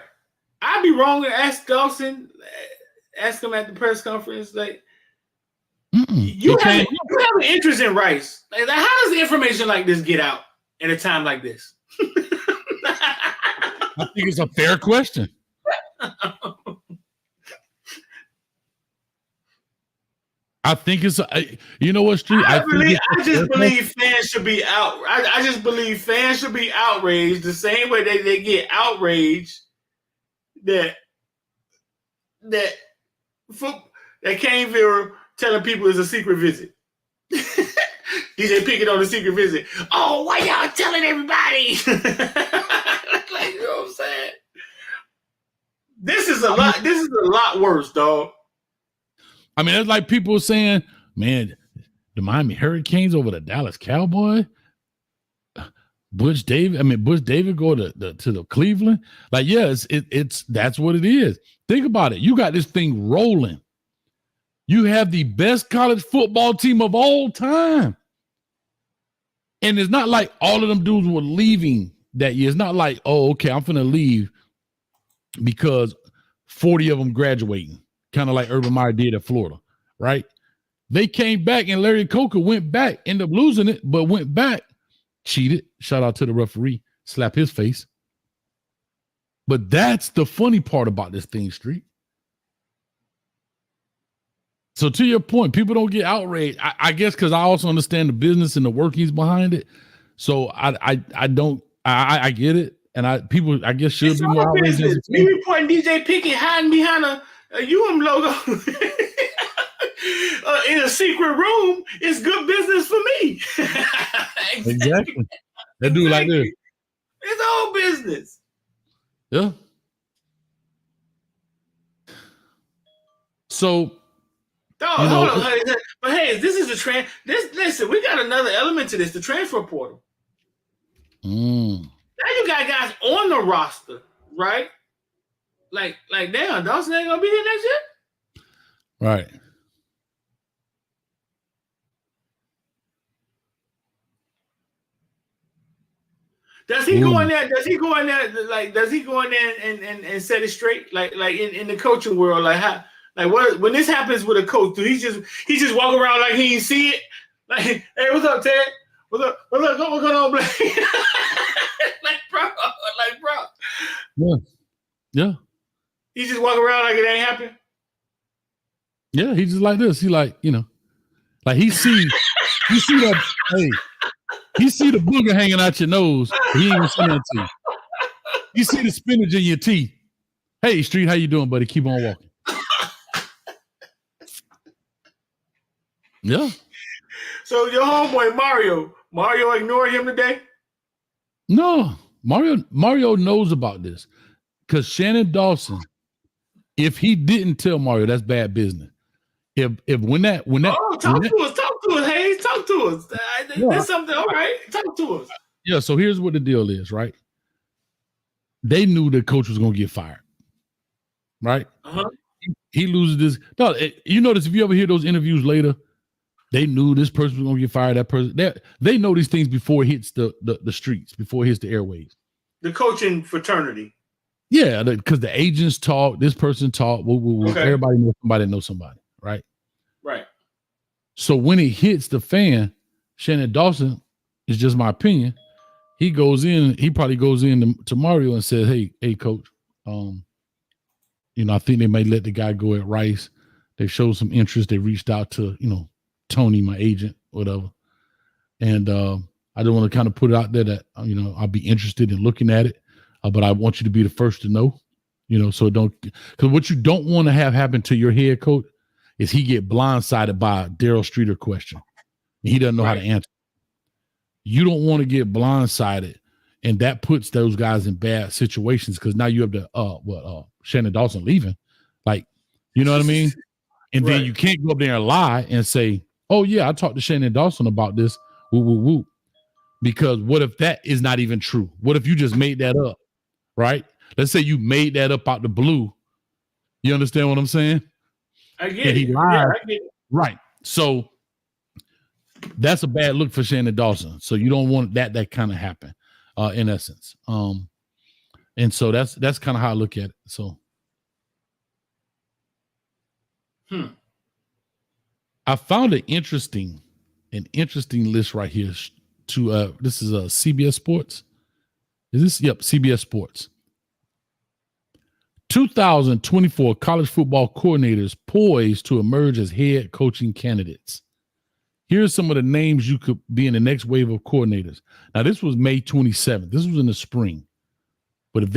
I'd be wrong to ask Dawson, ask him at the press conference, like, you have an interest in Rice. Like, how does the information like this get out at a time like this? I think it's a fair question. I think it's you know what, Street? I just believe fans should be out. I just believe fans should be outraged the same way they get outraged that Caneville telling people it's a secret visit. DJ Pickett on a secret visit. Oh, why y'all telling everybody? Like, you know what I'm saying? This is a lot worse, dog. I mean, it's like people saying, man, the Miami Hurricanes over the Dallas Cowboys. Butch David go to the Cleveland. Like, yes, it's that's what it is. Think about it. You got this thing rolling. You have the best college football team of all time. And it's not like all of them dudes were leaving that year. It's not like, oh, okay, I'm finna leave because 40 of them graduating, kind of like Urban Meyer did at Florida, right? They came back and Larry Coker went back, ended up losing it, but went back, cheated. Shout out to the referee, slap his face. But that's the funny part about this thing, Street. So to your point, people don't get outraged. I guess because I also understand the business and the workings behind it. So I get it. And people, I guess, should be more outraged. Me reporting DJ Pickett hiding behind a logo in a secret room is good business for me. Exactly. That dude like this. It's all business. Yeah. So, hold on. But hey, this is the listen, we got another element to this, the transfer portal. Now you got guys on the roster, right? Like damn, Dawson ain't gonna be here next year? Right. Does he go in there? Does he go in there and set it straight? Like in the coaching world, like how? Like what when this happens with a coach, do he just walk around like he ain't see it? Like, hey, what's up, Ted? What's up? What's going on, Blake? like bro. Yeah. Yeah. He just walk around like it ain't happened. Yeah, he just like this. He like, like he see that, hey, he see the booger hanging out your nose. He ain't gonna say that to you. You see the spinach in your teeth. Hey, Street, how you doing, buddy? Keep on walking. Yeah. So your homeboy Mario ignored him today? No, Mario knows about this because Shannon Dawson, if he didn't tell Mario, that's bad business. Talk to us, Hayes. Talk to us. There's something. All right, talk to us. Yeah. So here's what the deal is, right? They knew the coach was gonna get fired, right? Uh-huh. He loses this. No, you notice if you ever hear those interviews later, They knew this person was gonna get fired. That person, they know these things before it hits the streets, before it hits the airwaves. The coaching fraternity. Yeah, because the agents talk, this person talk. Okay. Everybody knows somebody that knows somebody, right? Right. So when it hits the fan, Shannon Dawson, is just my opinion. He probably goes in to Mario and says, "Hey, coach, I think they may let the guy go at Rice. They showed some interest. They reached out to, Tony, my agent, whatever. And I don't want to kind of put it out there that, I'll be interested in looking at it, but I want you to be the first to know, so because what you don't want to have happen to your head coach is he get blindsided by a Daryl Streeter question. And he doesn't know how to answer. You don't want to get blindsided, and that puts those guys in bad situations because now you have the Shannon Dawson leaving, like, you know what I mean? And then you can't go up there and lie and say, "Oh yeah, I talked to Shannon Dawson about this." Woo. Because what if that is not even true? What if you just made that up, right? Let's say you made that up out the blue. You understand what I'm saying? I get it. He lied. Yeah, I get it. Right. So that's a bad look for Shannon Dawson. So you don't want that kind of happen, in essence. And so that's kind of how I look at it. So I found an interesting list right here. This is CBS Sports. Is this? Yep, CBS Sports. 2024 college football coordinators poised to emerge as head coaching candidates. Here's some of the names you could be in the next wave of coordinators. Now, this was May 27th. This was in the spring. But if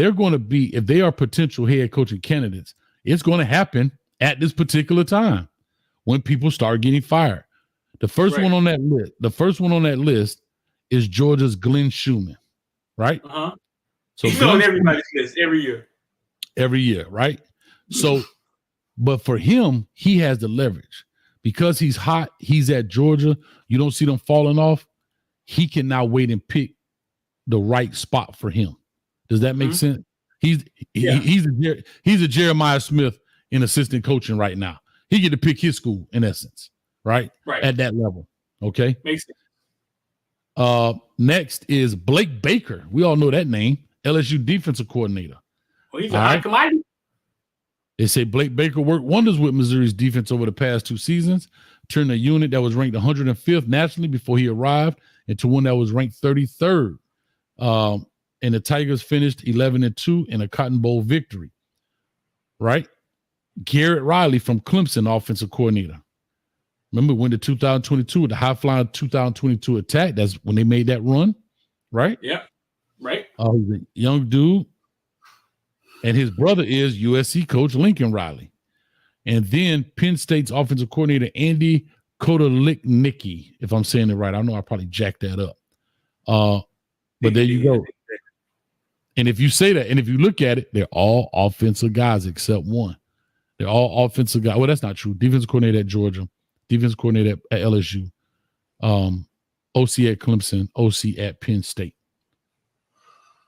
they are potential head coaching candidates, it's going to happen at this particular time when people start getting fired. The first one on that list is Georgia's Glenn Schumann, right? So he's on everybody's list every year. Every year, right? So, but for him, he has the leverage. Because he's hot, he's at Georgia, you don't see them falling off, he can now wait and pick the right spot for him. Does that make sense? He's a Jeremiah Smith in assistant coaching right now. He get to pick his school in essence, right? At that level. Okay. Makes sense. Next is Blake Baker. We all know that name, LSU defensive coordinator. Well, he's a high commodity. They say Blake Baker worked wonders with Missouri's defense over the past 2 seasons, turned a unit that was ranked 105th nationally before he arrived into one that was ranked 33rd. And the Tigers finished 11-2 in a Cotton Bowl victory. Right? Garrett Riley from Clemson, offensive coordinator. Remember when the 2022 with the high flying 2022 attack? That's when they made that run, right? Yeah, right. He's a young dude. And his brother is USC coach Lincoln Riley. And then Penn State's offensive coordinator, Andy Kotelnicki, if I'm saying it right. I know I probably jacked that up. But there you go. And if you say that, and if you look at it, they're all offensive guys except one. They're all offensive guys. Well, that's not true. Defensive coordinator at Georgia, defensive coordinator at LSU, OC at Clemson, OC at Penn State.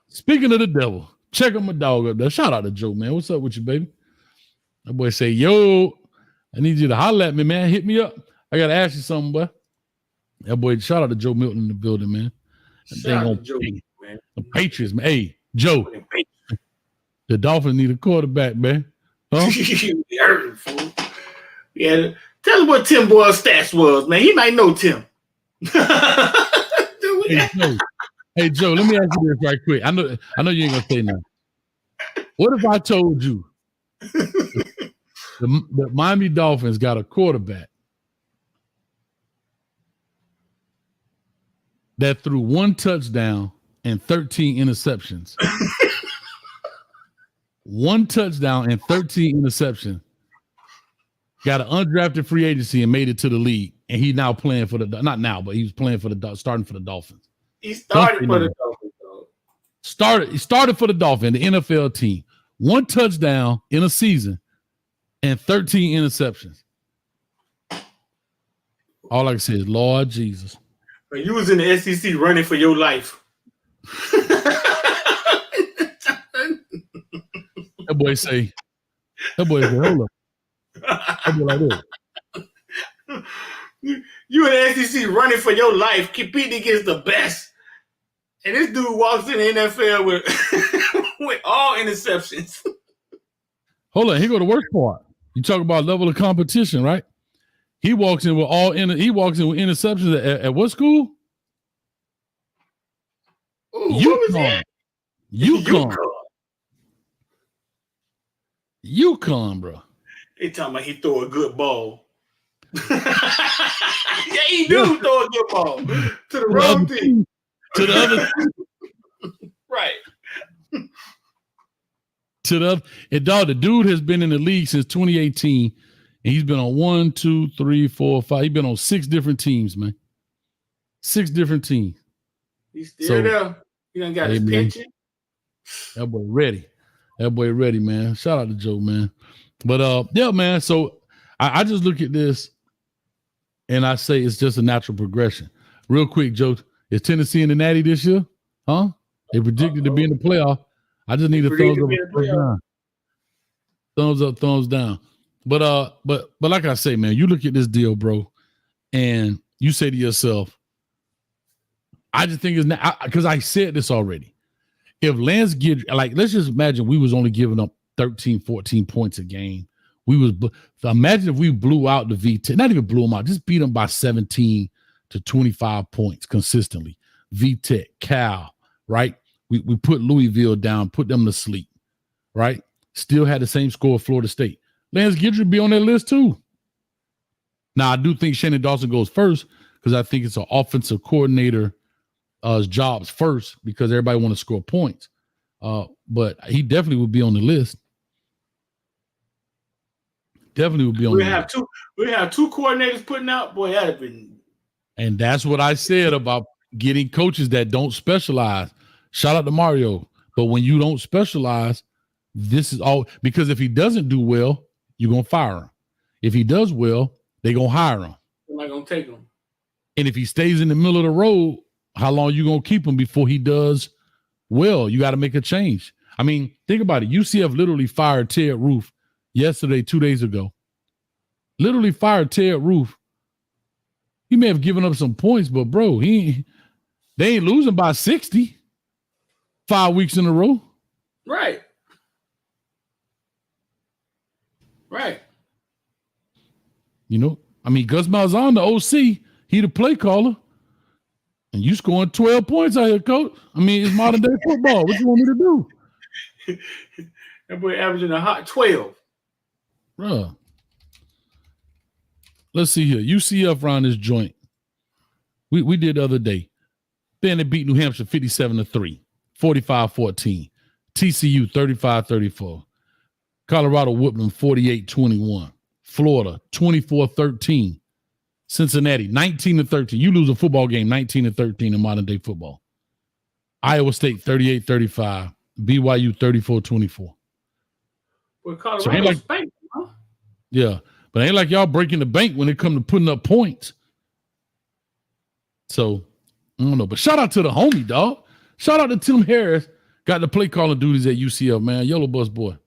Speaking of the devil, check out my dog up there. Shout out to Joe, man. What's up with you, baby? That boy say, yo, I need you to holler at me, man. Hit me up. I got to ask you something, boy. That boy, shout out to Joe Milton in the building, man. Shout out to Joe, man. The Patriots, man. Hey, Joe, the Dolphins need a quarterback, man. Huh? Yeah, tell him what Tim Boyle's stats was, man. He might know Tim. Hey, Joe, let me ask you this right quick. I know you ain't gonna say nothing. What if I told you the Miami Dolphins got a quarterback that threw 1 touchdown and 13 interceptions? 1 touchdown and 13 interceptions. Got an undrafted free agency and made it to the league, and he's now playing for not now, but he was playing for starting for the Dolphins. He started for the Dolphins, though. He started for the Dolphins, the NFL team. 1 touchdown in a season and 13 interceptions. All I can say is, Lord Jesus. But you was in the SEC running for your life. That boy say, hold up. That boy like this. You in the SEC running for your life, competing against the best. And this dude walks in the NFL with, with all interceptions. Hold on, here go the worst part. You talk about level of competition, right? He walks in with interceptions at what school? UConn. UConn, bro. They talking about he throw a good ball. Yeah, he do throw a good ball to the wrong team. To the other team. Right. The dude has been in the league since 2018, and he's been on 1, 2, 3, 4, 5. He's been on 6 different teams, man. 6 different teams. He's still there. He done got his pension. That boy ready, man. Shout out to Joe, man. But yeah, man. So I just look at this and I say it's just a natural progression. Real quick, Joe, is Tennessee in the Natty this year? Huh? They predicted to be in the playoff. I just need a thumbs up, thumbs down. Thumbs up, thumbs down. But like I say, man, you look at this deal, bro, and you say to yourself, I just think it's not, because I said this already. If Lance Guidry, like, let's just imagine we was only giving up 13, 14 points a game. Imagine if we blew out the VTech, not even blew them out, just beat them by 17 to 25 points consistently. VTech, Cal, right? We put Louisville down, put them to sleep, right? Still had the same score of Florida State. Lance Guidry be on that list too. Now, I do think Shannon Dawson goes first because I think it's an offensive coordinator jobs first because everybody want to score points. But he definitely would be on the list. Definitely would be on the list. We have two coordinators putting out. Boy, that'd have been. And that's what I said about getting coaches that don't specialize. Shout out to Mario. But when you don't specialize, this is all because if he doesn't do well, you're gonna fire him. If he does well, they're gonna hire him. They're not gonna take him. And if he stays in the middle of the road, how long you gonna keep him before he does well? You got to make a change. I mean, think about it. UCF literally fired Ted Roof yesterday, 2 days ago. Literally fired Ted Roof. He may have given up some points, but bro, they ain't losing by 60 5 weeks in a row. Right. Right. You know, I mean, Gus Malzahn, the OC, he the play caller. And you scoring 12 points out here, coach. I mean, it's modern day football. What you want me to do? That boy averaging a hot 12. Bro. Let's see here. UCF around this joint. We did the other day. Then they beat New Hampshire 57-3, 45-14. TCU 35-34. Colorado whooped them 48-21. Florida 24-13. Cincinnati 19-13. You lose a football game 19-13 in modern day football. Iowa State 38-35. BYU 34-24. Well, Colorado spanked, huh? Yeah, but ain't like y'all breaking the bank when it comes to putting up points. So I don't know, but shout out to the homie, dog. Shout out to Tim Harris. Got the play calling duties at UCF, man. Yellow bus boy.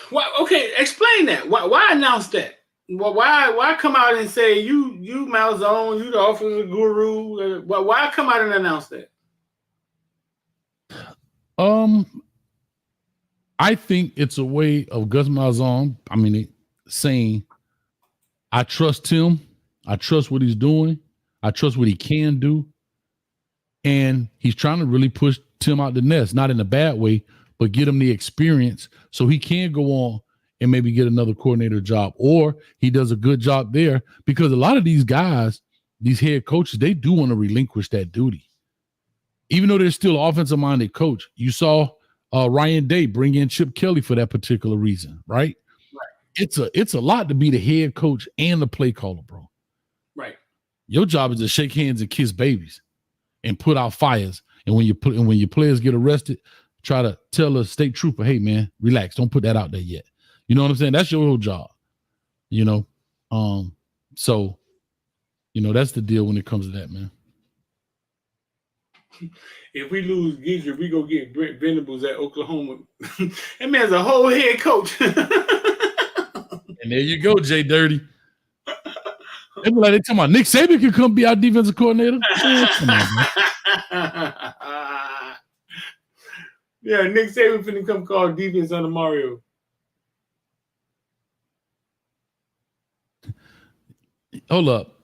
Why, okay, explain that. Why announce that? Why come out and say you Malzahn, you the offensive guru? Why come out and announce that? I think it's a way of Gus Malzahn, saying, I trust him. I trust what he's doing. I trust what he can do. And he's trying to really push Tim out the nest, not in a bad way, but get him the experience so he can go on and maybe get another coordinator job, or he does a good job there, because a lot of these guys, these head coaches, they do want to relinquish that duty. Even though they're still an offensive-minded coach. You saw Ryan Day bring in Chip Kelly for that particular reason, right? It's a lot to be the head coach and the play caller, bro. Right. Your job is to shake hands and kiss babies and put out fires. And when your players get arrested, try to tell a state trooper, hey, man, relax. Don't put that out there yet. You know what I'm saying? That's your whole job, you know? So, you know, that's the deal when it comes to that, man. If we lose Guidry, we go get Brent Venables at Oklahoma. That man's a whole head coach. And there you go, Jay Dirty. They be like, they talking about Nick Saban can come be our defensive coordinator. Man, come on, man. Yeah, Nick Saban finna come call defense under Mario. Hold up.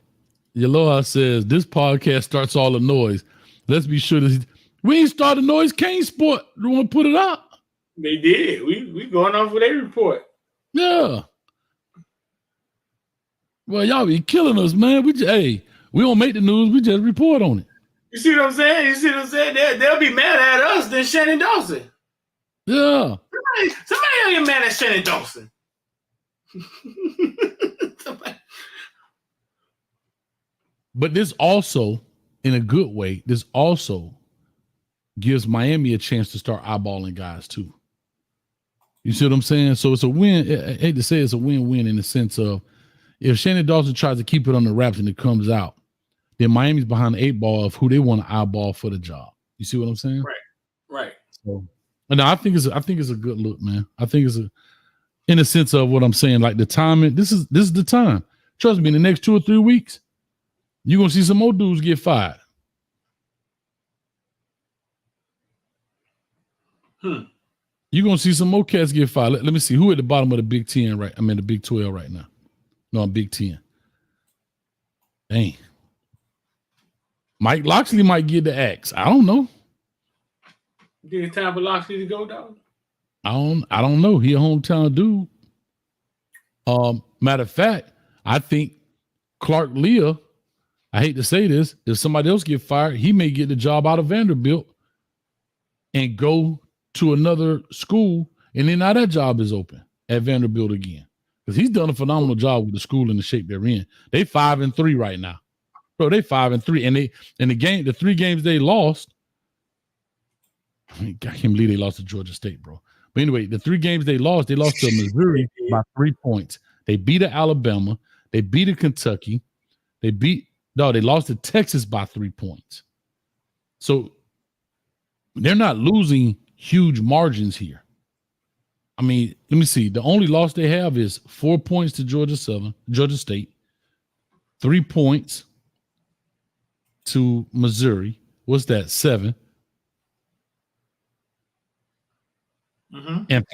Yaloha says, this podcast starts all the noise. Let's be sure that we ain't start the noise. Kane Sport want to put it up. They did. We going off with their report. Yeah. Well, y'all be killing us, man. We don't make the news. We just report on it. You see what I'm saying? They'll be mad at us than Shannon Dawson. Yeah. Somebody else get mad at Shannon Dawson. But this also, in a good way, this also gives Miami a chance to start eyeballing guys too. You see what I'm saying? So it's a win. I hate to say it's a win-win in the sense of if Shannon Dawson tries to keep it on the wraps and it comes out, then Miami's behind the 8 ball of who they want to eyeball for the job. You see what I'm saying? Right. So, and I think it's a good look, man. I think it's in the sense of what I'm saying, like the timing. This is the time. Trust me, in the next 2 or 3 weeks, you're gonna see some more dudes get fired. You're gonna see some more cats get fired. Let me see who at the bottom of the Big 10 right. I'm in the Big 12 right now. No, I'm Big 10. Dang. Mike Loxley might get the axe. I don't know. Think it's time for Loxley to go, dog? I don't know. He a hometown dude. Matter of fact, I think Clark Leah, I hate to say this, if somebody else get fired, he may get the job out of Vanderbilt and go to another school, and then now that job is open at Vanderbilt again. Because he's done a phenomenal job with the school in the shape they're in. They 5-3 right now. Bro, they 5-3. And the 3 games they lost, I can't believe they lost to Georgia State, bro. But anyway, the 3 games they lost to Missouri by 3 points. They beat Alabama. They beat Kentucky. They lost to Texas by 3 points. So they're not losing huge margins here. I mean, let me see. The only loss they have is 4 points to Georgia State, 3 points to Missouri. What's that? 7. Mm-hmm. And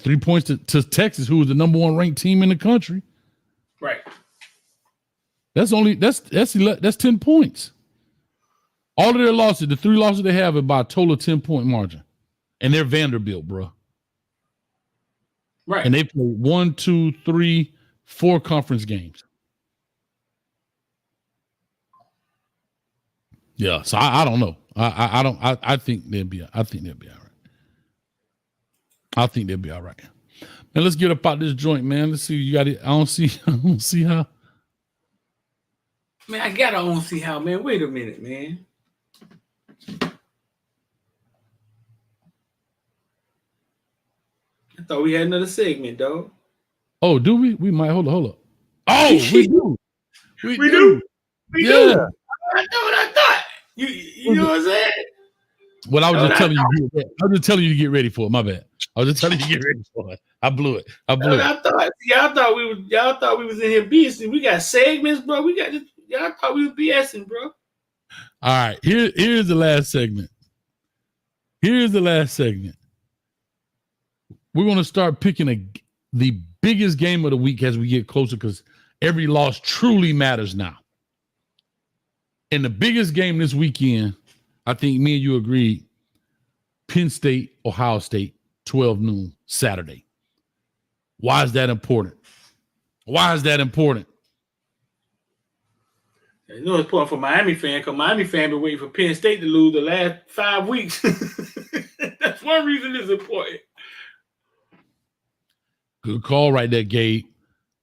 3 points to Texas, who was the number 1 ranked team in the country. Right. That's 10 points. All of their losses, the 3 losses they have, are by a total of 10-point margin, and they're Vanderbilt, bro. Right. And they play 1, 2, 3, 4 conference games. Yeah, so I don't know. I think they'll be all right. I think they'll be all right. Man, let's get up out this joint, man. Let's see. You got it. I don't see how. Man, I don't see how, man. Wait a minute, man. I thought we had another segment, dog. Oh, do we? We might. Hold up. Oh, we do. We do. Yeah. I thought. You know what I'm saying? Well, I was just telling you. I was just telling you to get ready for it. My bad. I was just telling you to get ready for it. I blew it. Y'all thought we was in here BSing. We got segments, bro. Y'all thought we was BSing, bro. All right. Here's the last segment. We're going to start picking the biggest game of the week as we get closer, because every loss truly matters now. And the biggest game this weekend, I think me and you agreed, Penn State, Ohio State, 12 noon, Saturday. Why is that important? You know it's important for Miami fan, because Miami fan been waiting for Penn State to lose the last 5 weeks. That's one reason it's important. Good call right there, Gabe.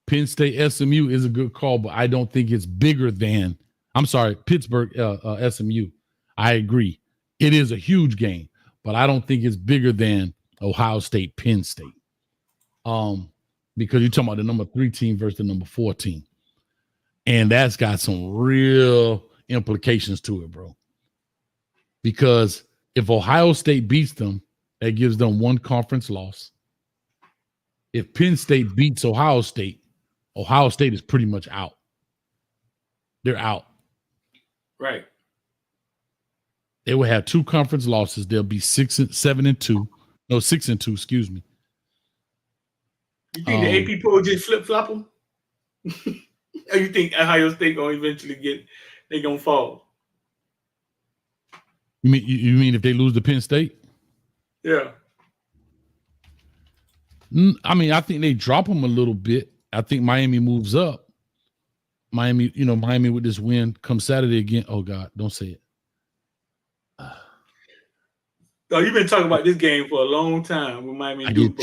Penn State SMU is a good call, but I don't think it's bigger than, Pittsburgh SMU. I agree. It is a huge game, but I don't think it's bigger than Ohio State, Penn State. Because you're talking about the number 3 team versus the number 4 team. And that's got some real implications to it, bro. Because if Ohio State beats them, that gives them 1 conference loss. If Penn State beats Ohio State, Ohio State is pretty much out. They're out. Right. They will have 2 conference losses. They'll be 6-2. No, 6-2, excuse me. You think the AP poll just flip-flop them? Or you think Ohio State gonna eventually they gonna fall? You mean if they lose to Penn State? Yeah. I mean, I think they drop them a little bit. I think Miami moves up. Miami with this win come Saturday again. Oh God, don't say it. Oh, you've been talking about this game for a long time with Miami Duke.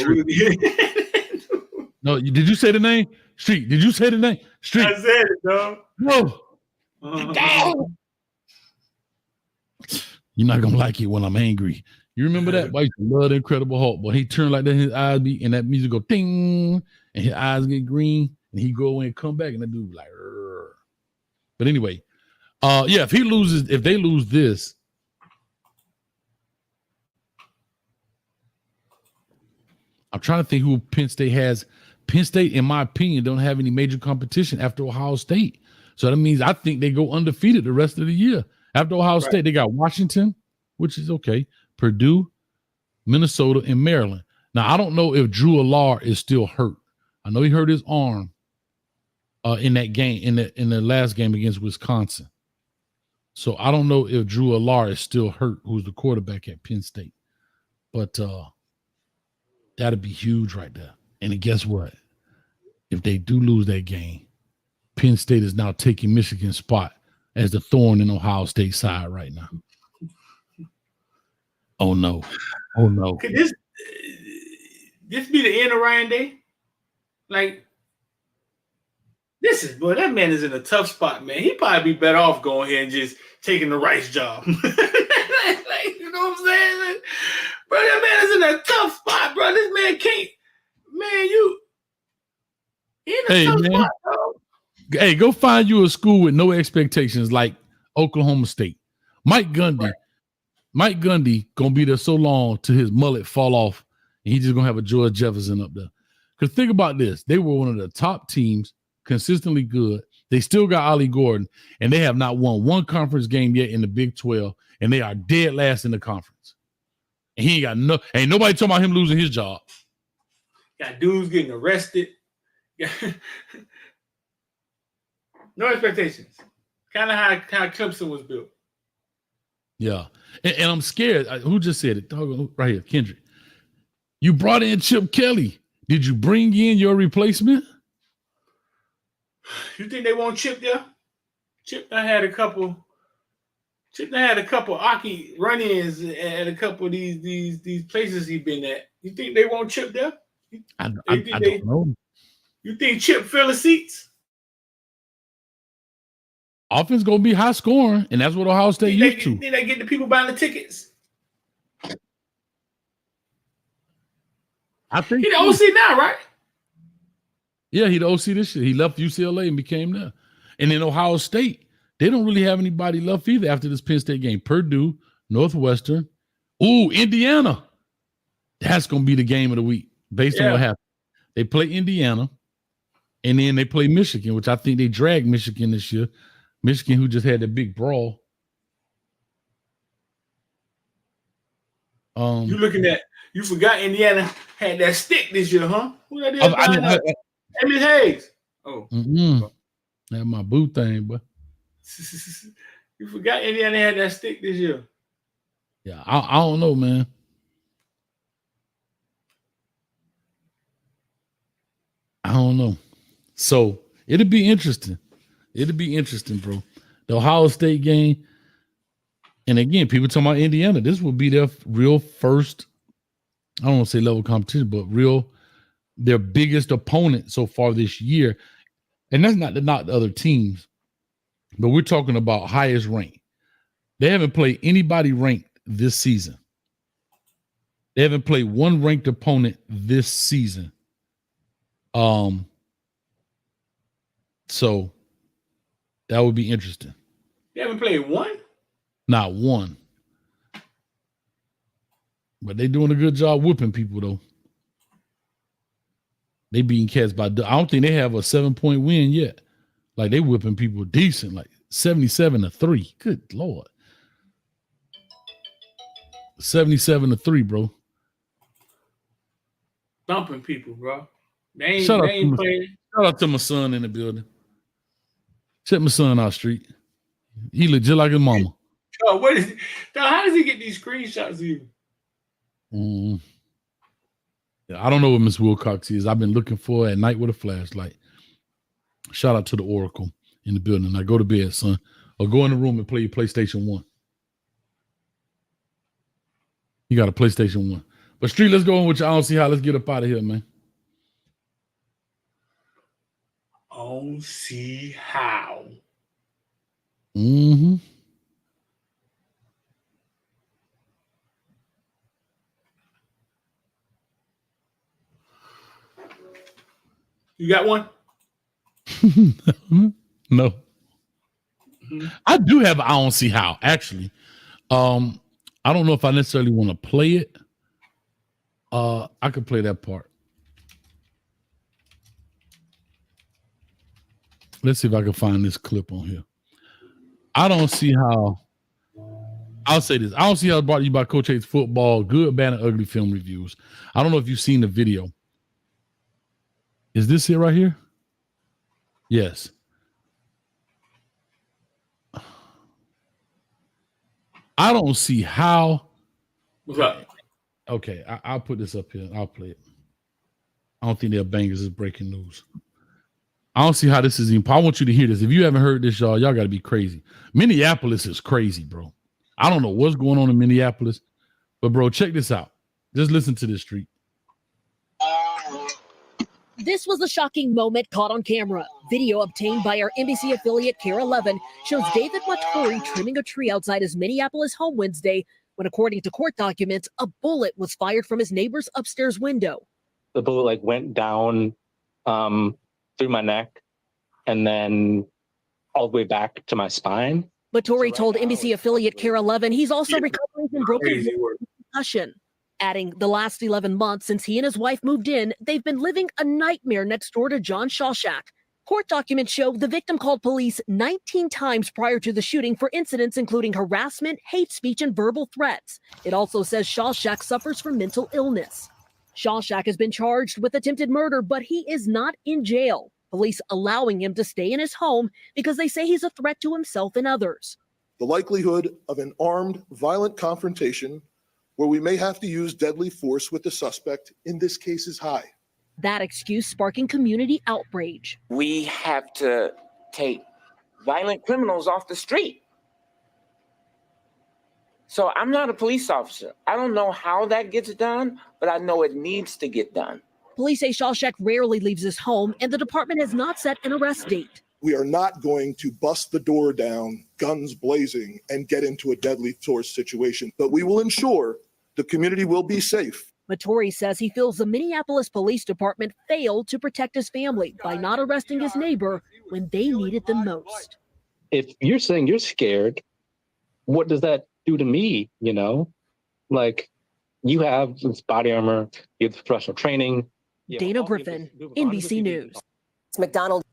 No, did you say the name? Street. Did you say the name? Street. I said it, dog. No. You're not gonna like it when I'm angry. You remember that? Boy, I used to love the Incredible Hulk. Boy, he turned like that, his eyes be, and that music go ding, and his eyes get green, and he go away and come back, and that dude be like, rrr. But anyway, yeah, if they lose this, I'm trying to think who Penn State has. Penn State, in my opinion, don't have any major competition after Ohio State. So that means I think they go undefeated the rest of the year. After Ohio State, they got Washington, which is okay, Purdue, Minnesota, and Maryland. Now, I don't know if Drew Allard is still hurt. I know he hurt his arm in that game, in the last game against Wisconsin. So I don't know if Drew Allard is still hurt, who's the quarterback at Penn State. But that'd be huge right there. And guess what? If they do lose that game, Penn State is now taking Michigan's spot as the thorn in Ohio State side right now. Oh no. Oh no. Could this be the end of Ryan Day? Like, that man is in a tough spot, man. He'd probably be better off going here and just taking the Rice job. Like, you know what I'm saying? Bro, that man is in a tough spot, bro. This man can't, man, he in a tough spot, bro. Hey, go find you a school with no expectations like Oklahoma State. Mike Gundy gonna be there so long till his mullet fall off, and he's just gonna have a George Jefferson up there. Because think about this: they were one of the top teams, consistently good. They still got Ollie Gordon, and they have not won one conference game yet in the Big 12, and they are dead last in the conference. And he ain't nobody talking about him losing his job. Got dudes getting arrested. No expectations. Kind of how Clemson was built. Yeah. And I'm scared. Who just said it? Right here, Kendrick. You brought in Chip Kelly. Did you bring in your replacement? You think they want Chip there? Chip had a couple Aki run-ins at a couple of these places he's been at. You think they want Chip there? I don't know. You think Chip fill the seats? Offense gonna be high scoring, and that's what Ohio State used to. Think they get the people buying the tickets? I think he the OC now, right? Yeah, he the OC this year. He left UCLA and became there. And in Ohio State, they don't really have anybody left either after this Penn State game. Purdue, Northwestern, Indiana. That's gonna be the game of the week based on what happened. They play Indiana, and then they play Michigan, which I think they dragged Michigan this year. Michigan, who just had that big brawl. You forgot Indiana had that stick this year, huh? Who that is? Emily Hayes. Oh. That's my boo thing, but you forgot Indiana had that stick this year. Yeah, I don't know, man. I don't know. So it'll be interesting. It'll be interesting, bro. The Ohio State game. And again, people talking about Indiana. This will be their real first, I don't want to say level competition, but their biggest opponent so far this year. And that's not the other teams, but we're talking about highest rank. They haven't played anybody ranked this season. They haven't played one ranked opponent this season. So that would be interesting. They haven't played one? Not one. But they're doing a good job whipping people, though. They beating cats by. I don't think they have a 7-point win yet. Like they whipping people decent, like 77-3. Good Lord. 77-3, bro. Thumping people, bro. They ain't playing. Shout out to my son in the building. Check my son out street. He look just like his mama. Oh, how does he get these screenshots of you? Yeah, I don't know what Miss Wilcox is. I've been looking for her at night with a flashlight. Shout out to the Oracle in the building. Now go to bed, son. Or go in the room and play your PlayStation 1. You got a PlayStation 1. But Street, let's go on with you. I don't see how. Let's get up out of here, man. OC how. Mm-hmm. You got one? No. Mm-hmm. I do have I don't see how, actually. I don't know if I necessarily want to play it. I could play that part. Let's see if I can find this clip on here. I don't see how. I'll say this. I don't see how it's brought to you by Coach Hates Football, good, bad, and ugly film reviews. I don't know if you've seen the video. Is this it right here? Yes. I don't see how. What's up? Okay, I'll put this up here. I'll play it. I don't think they're bangers. It's breaking news. I don't see how this is even. I want you to hear this. If you haven't heard this, y'all got to be crazy. Minneapolis is crazy, bro. I don't know what's going on in Minneapolis, but bro, check this out. Just listen to this, Street. This was a shocking moment caught on camera. Video obtained by our NBC affiliate KARE 11 shows David Matori trimming a tree outside his Minneapolis home Wednesday when, according to court documents, a bullet was fired from his neighbor's upstairs window. The bullet went down through my neck and then all the way back to my spine. Matori told NBC affiliate KARE 11 he's also recovering from broken concussion. Adding, the last 11 months since he and his wife moved in, they've been living a nightmare next door to John Shawshak. Court documents show the victim called police 19 times prior to the shooting for incidents including harassment, hate speech, and verbal threats. It also says Shawshak suffers from mental illness. Shawshak has been charged with attempted murder, but he is not in jail. Police allowing him to stay in his home because they say he's a threat to himself and others. The likelihood of an armed, violent confrontation where we may have to use deadly force with the suspect in this case is high. That excuse sparking community outrage. We have to take violent criminals off the street. So I'm not a police officer. I don't know how that gets done, but I know it needs to get done. Police say Shawshak rarely leaves his home, and the department has not set an arrest date. We are not going to bust the door down, guns blazing, and get into a deadly force situation, but we will ensure the community will be safe. Matori says he feels the Minneapolis Police Department failed to protect his family by not arresting his neighbor when they needed them most. If you're saying you're scared, what does that do to me? You know, like you have this body armor, you have professional training. Dana Griffin, NBC News. It's McDonald.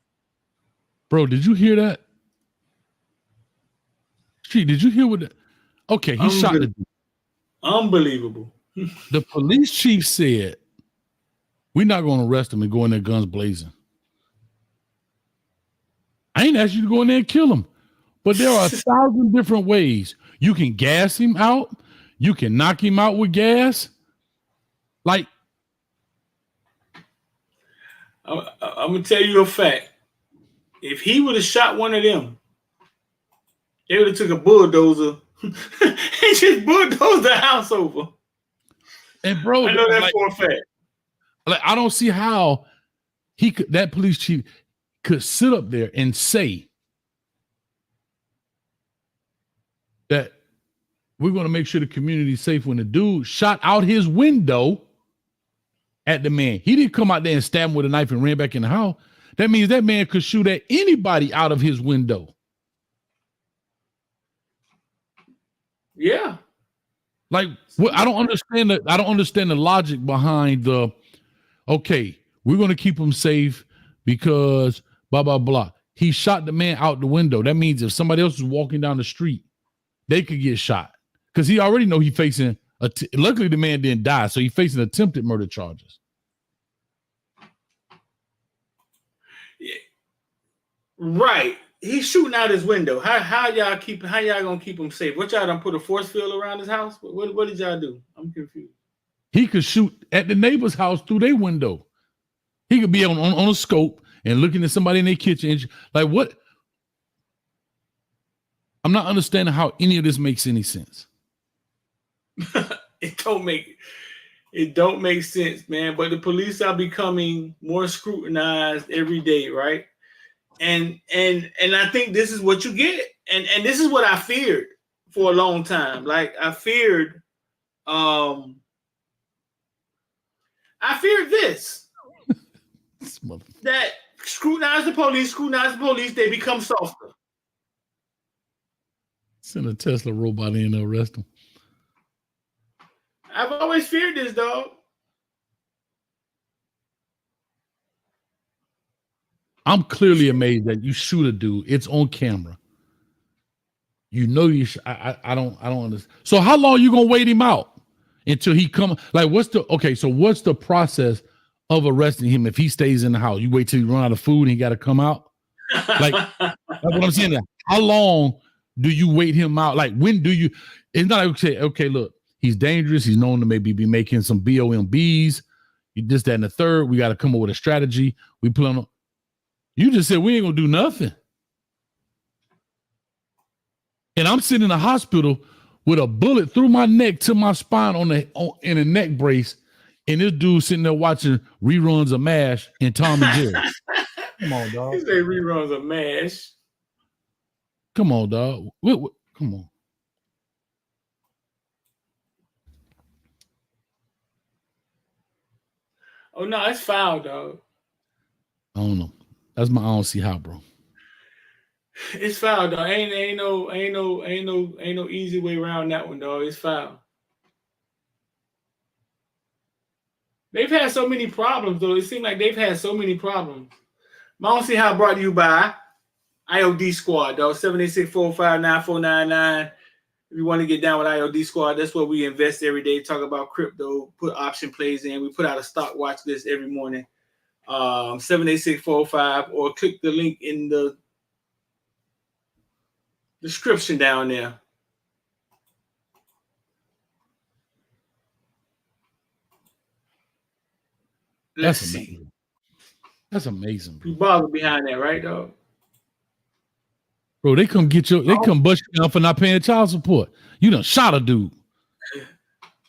Bro, did you hear that? Street, did you hear what? Okay, he shot the. Unbelievable. The police chief said, "We're not going to arrest him and go in there guns blazing." I ain't asked you to go in there and kill him, but there are 1,000 different ways you can gas him out. You can knock him out with gas. Like, I'm gonna tell you a fact. If he would have shot one of them, they would have took a bulldozer. He just bulldozed the house over. And bro, I know that for a fact. Like, I don't see how he could, that police chief could sit up there and say that we're going to make sure the community's safe when the dude shot out his window at the man. He didn't come out there and stab him with a knife and ran back in the house. That means that man could shoot at anybody out of his window. Yeah. Like, I don't understand the logic behind the, okay, we're going to keep him safe because blah, blah, blah. He shot the man out the window. That means if somebody else is walking down the street, they could get shot because he already know he facing, luckily the man didn't die, so he's facing attempted murder charges. Yeah. Right. He's shooting out his window. How y'all gonna keep him safe? What y'all done put a force field around his house? What did y'all do? I'm confused. He could shoot at the neighbor's house through their window. He could be on a scope and looking at somebody in their kitchen. Like what? I'm not understanding how any of this makes any sense. It don't make sense, man. But the police are becoming more scrutinized every day, right? And I think this is what you get. And this is what I feared for a long time. Like I feared this. That scrutinize the police, they become softer. Send a Tesla robot in to arrest him. I've always feared this, dog. I'm clearly amazed that you shoot a dude. It's on camera. You know you. I don't understand. So how long you gonna wait him out until he come? Like what's the process of arresting him if he stays in the house? You wait till he run out of food and he got to come out. Like that's what I'm saying. How long do you wait him out? Like when do you? It's not okay. Look, he's dangerous. He's known to maybe be making some BOMBs. This, that, and the third. We got to come up with a strategy. We plan on. You just said we ain't gonna do nothing. And I'm sitting in the hospital with a bullet through my neck to my spine in a neck brace, and this dude sitting there watching reruns of MASH and Tom and Jerry. Come on, dog. You say reruns of MASH. Come on, dog. Come on. Oh no, it's foul, dog. I don't know. That's my I don't see how, bro. It's foul, dog. Ain't no easy way around that one, dog. It's foul. They've had so many problems, though. It seems like they've had so many problems. I don't see how brought to you by IOD Squad, dog. 786-459-9499. If you want to get down with IOD Squad, that's where we invest every day, talk about crypto, put option plays in. We put out a stock watch list every morning. 786-405, or click the link in the description down there. Let's see. That's amazing, bro. You bothered behind that, right, dog? Bro, they come get you. They come bust you down for not paying child support. You done shot a dude.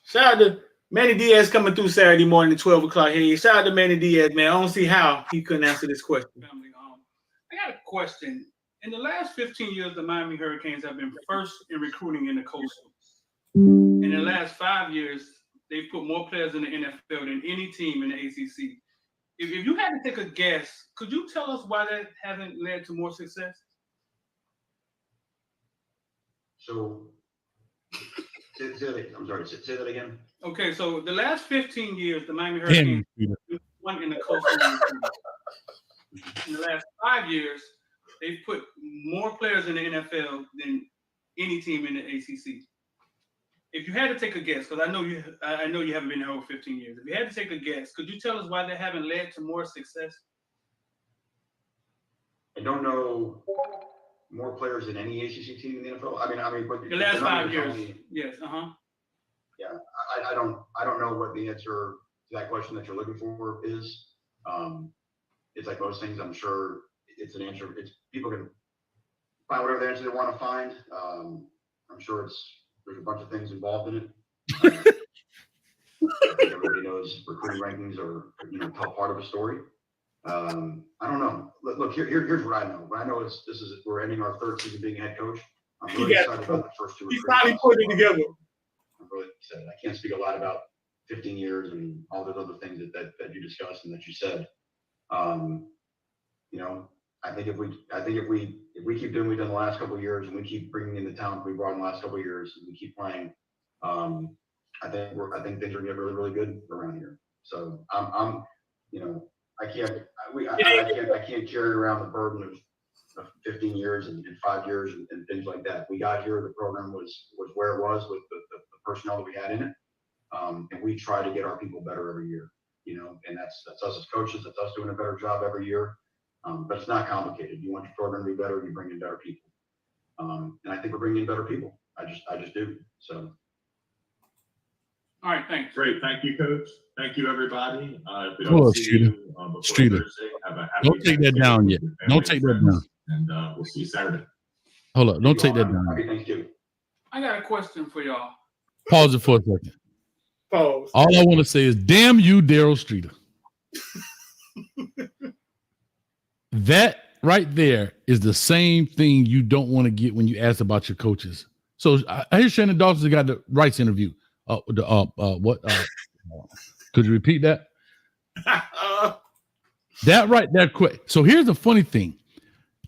Shout out to Manny Diaz coming through Saturday morning at 12 o'clock. Hey, shout out to Manny Diaz, man. I don't see how he couldn't answer this question. I got a question. In the last 15 years, the Miami Hurricanes have been first in recruiting in the Coastal. In the last 5 years, they've put more players in the NFL than any team in the ACC. If you had to take a guess, could you tell us why that hasn't led to more success? So, I'm sorry, say that again. Okay, so the last 15 years, the Miami Hurricanes won in the Coastal. In the last 5 years, they've put more players in the NFL than any team in the ACC. If you had to take a guess, because I know you haven't been here over 15 years. If you had to take a guess, could you tell us why they haven't led to more success? I don't know more players than any ACC team in the NFL. I mean, but the last 5 years. Yes. Yeah, I don't know what the answer to that question that you're looking for is. It's like most things. I'm sure it's an answer. People can find whatever the answer they want to find. I'm sure there's a bunch of things involved in it. I think everybody knows recruiting rankings are a tough part of a story. I don't know. Look, here's what I know. What I know is we're ending our third season being a head coach. I'm really excited about the first two. He finally put it together. I'm really excited. I can't speak a lot about 15 years and all those other things that you discussed and that you said. I think if we keep doing what we've done the last couple of years and we keep bringing in the talent we brought in the last couple of years and we keep playing, I think things are gonna get really, really good around here. So I'm I can't carry around the burden of 15 years and 5 years and things like that. We got here, the program was where it was with the personnel that we had in it. And we try to get our people better every year, you know, and that's us as coaches, that's us doing a better job every year. But it's not complicated. You want your program to be better, you bring in better people. And I think we're bringing in better people. I just do. So. All right, thanks. Great. Thank you, Coach. Thank you, everybody. If we don't see you before Thursday, have a happy Don't take that down yet. Don't take that down. And we'll see you Saturday. Hold up. Don't take that down. Thank you. I got a question for y'all. Pause it for a second. Pause. All I want to say is, damn you, Daryl Streeter. That right there is the same thing you don't want to get when you ask about your coaches. So I hear Shannon Dawson got the rights interview. Could you repeat that? That right there, quick. So here's the funny thing.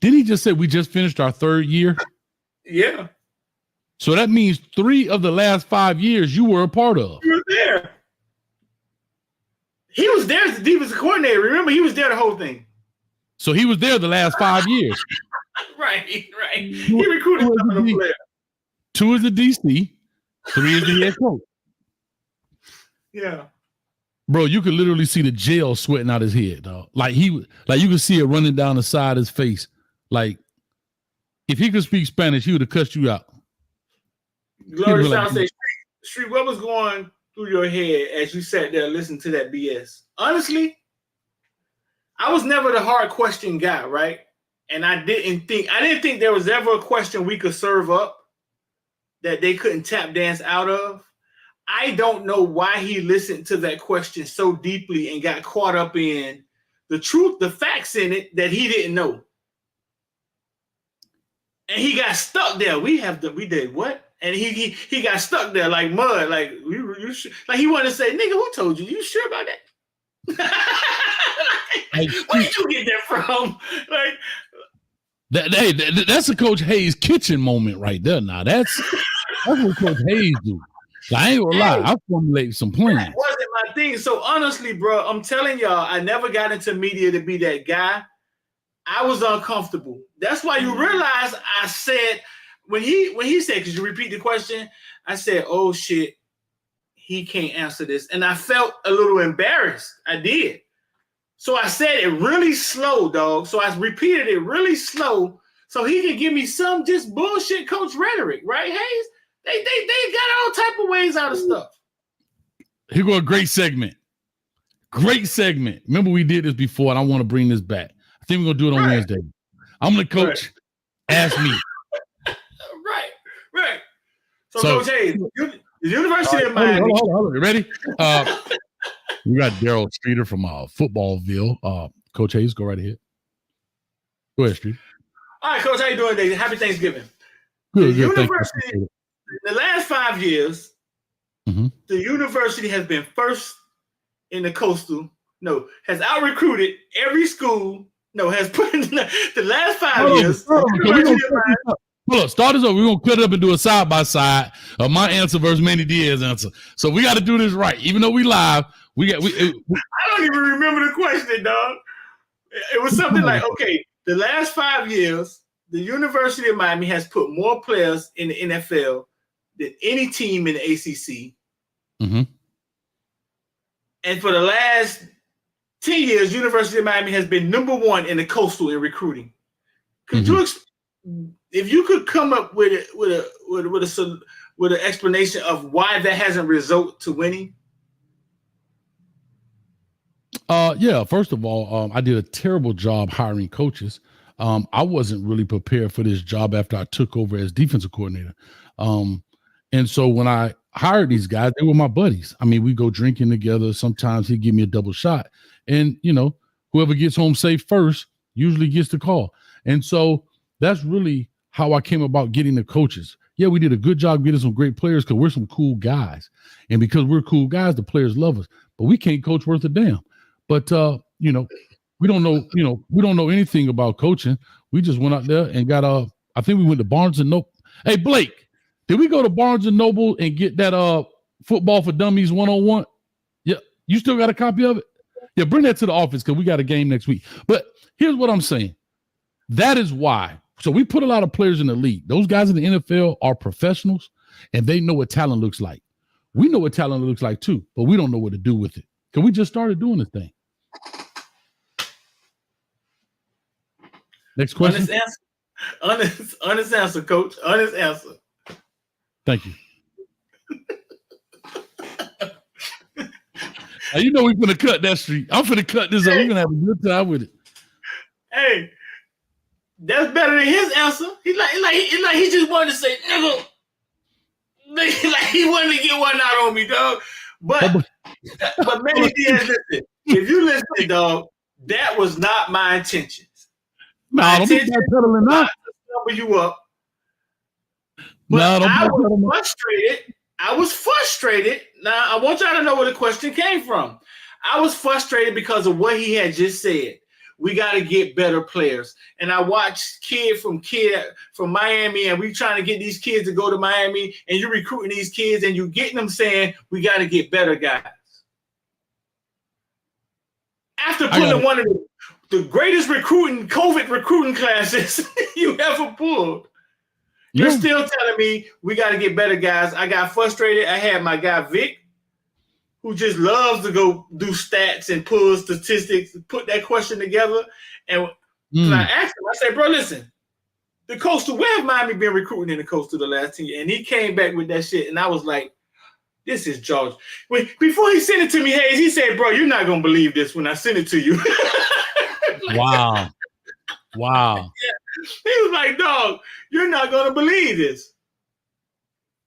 Didn't he just say we just finished our 3rd year? Yeah. So that means 3 of the last 5 years you were a part of. You were there. He was there as the defensive coordinator. Remember, he was there the whole thing. So he was there the last 5 years. Right. He recruited some of the players. 2 is the DC, 3 is the head coach. Yeah. Bro, you could literally see the gel sweating out his head, dog. Like you could see it running down the side of his face. Like if he could speak Spanish, he would have cussed you out. Glory South say, Street, what was going through your head as you sat there listening to that BS? Honestly, I was never the hard question guy, right? And I didn't think there was ever a question we could serve up that they couldn't tap dance out of. I don't know why he listened to that question so deeply and got caught up in the truth, the facts in it that he didn't know. And he got stuck there. We did what? And he got stuck there like mud. Like like he wanted to say, nigga, who told you? You sure about that? Where did you get that from? Like that's a Coach Hayes kitchen moment right there. Now that's what Coach Hayes do. I ain't gonna lie, I formulated some plans. That wasn't my thing. So honestly, bro, I'm telling y'all, I never got into media to be that guy. I was uncomfortable. That's why you realize I said when he said, "Could you repeat the question?" I said, "Oh shit, he can't answer this," and I felt a little embarrassed. I did. So I said it really slow, dog. So I repeated it really slow, so he could give me some just bullshit coach rhetoric, right, Hayes? They got all type of ways out of stuff. Here go a great segment. Great segment. Remember we did this before, and I want to bring this back. I think we're gonna do it on Wednesday. I'm gonna coach. Ask me. Right. So Coach Hayes, the University of Miami. Hold on. You ready? We got Daryl Streeter from Footballville. Coach Hayes, go right ahead. Go ahead, Streeter. All right, Coach, how you doing today? Happy Thanksgiving. Good. University, the last 5 years, the university has been first in the coastal. No, has out-recruited every school. No, has put in the last 5 years. Hold up, start this over. We're going to cut it up and do a side-by-side of my answer versus Manny Diaz answer. So we got to do this right. Even though we live, I don't even remember the question, dog. It was something like, okay, the last 5 years, the University of Miami has put more players in the NFL than any team in the ACC. And for the last 10 years, University of Miami has been number 1 in the coastal in recruiting. Could you, if you could come up with an explanation of why that hasn't resulted to winning? Yeah. First of all, I did a terrible job hiring coaches. I wasn't really prepared for this job after I took over as defensive coordinator. And so when I hired these guys, they were my buddies. I mean, we go drinking together. Sometimes he'd give me a double shot. And, whoever gets home safe first usually gets the call. And so that's really how I came about getting the coaches. Yeah, we did a good job getting some great players because we're some cool guys. And because we're cool guys, the players love us. But we can't coach worth a damn. But, we don't know anything about coaching. We just went out there and got I think we went to Barnes and Noble. Hey, Blake, did we go to Barnes and Noble and get that Football for Dummies 101? Yeah, you still got a copy of it? Yeah, bring that to the office because we got a game next week. But here's what I'm saying. That is why. So we put a lot of players in the league. Those guys in the NFL are professionals, and they know what talent looks like. We know what talent looks like too, but we don't know what to do with it because we just started doing the thing. Next question. Honest answer, Coach. Honest answer. Thank you. Now, you know we're gonna cut that street. I'm gonna cut this up. We're gonna have a good time with it. Hey, that's better than his answer. He just wanted to say, nigga. Like he wanted to get one out on me, dog. But Manny Diaz, listen. If you listen, dog, that was not my intentions. My intention was not to stumble you up. But I was frustrated. Now, I want y'all to know where the question came from. I was frustrated because of what he had just said. We got to get better players. And I watched kid from Miami, and we trying to get these kids to go to Miami, and you're recruiting these kids, and you're getting them saying, we got to get better guys. After pulling one of the greatest COVID recruiting classes you ever pulled, you're still telling me we got to get better guys. I got frustrated. I had my guy Vic, who just loves to go do stats and pull statistics, put that question together. And I asked him, I said, bro, listen, the Coastal, where have Miami been recruiting in the Coastal the last 10 years? And he came back with that shit. And I was like, this is George. Before he sent it to me, Hayes, he said, bro, you're not going to believe this when I send it to you. Wow. Wow. Yeah. He was like, dog, you're not going to believe this.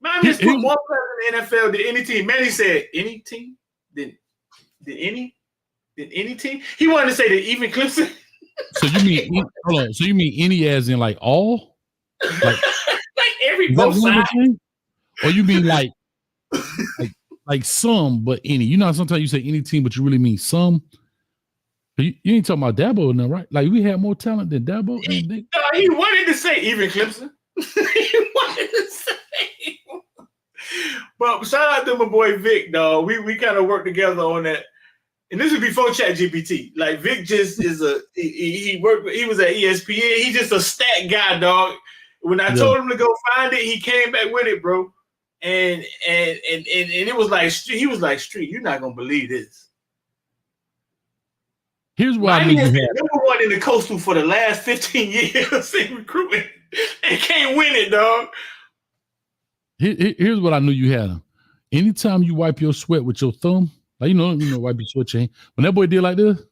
Miami has put more players in the NFL than any team. Manny said, any team? Did any team? He wanted to say that even Clemson. So you mean hold on? So you mean any as in like all? Like every both sides? Or you mean like some, but any? You know, sometimes you say any team, but you really mean some. You ain't talking about Dabo now, right? Like we had more talent than Dabo. He wanted to say even Clemson. He wanted to say. But shout out to my boy Vic, dog. We kind of worked together on that. And this was before ChatGPT. Like Vic just is he was at ESPN. He's just a stat guy, dog. When I told him to go find it, he came back with it, bro. And it was like he was like, Street, you're not gonna believe this. Here's why Miami has been number one in the Coastal for the last 15 years in recruitment and can't win it, dog. Here's what I knew you had him. Anytime you wipe your sweat with your thumb, like you know, wipe your sweat chain. When that boy did like this,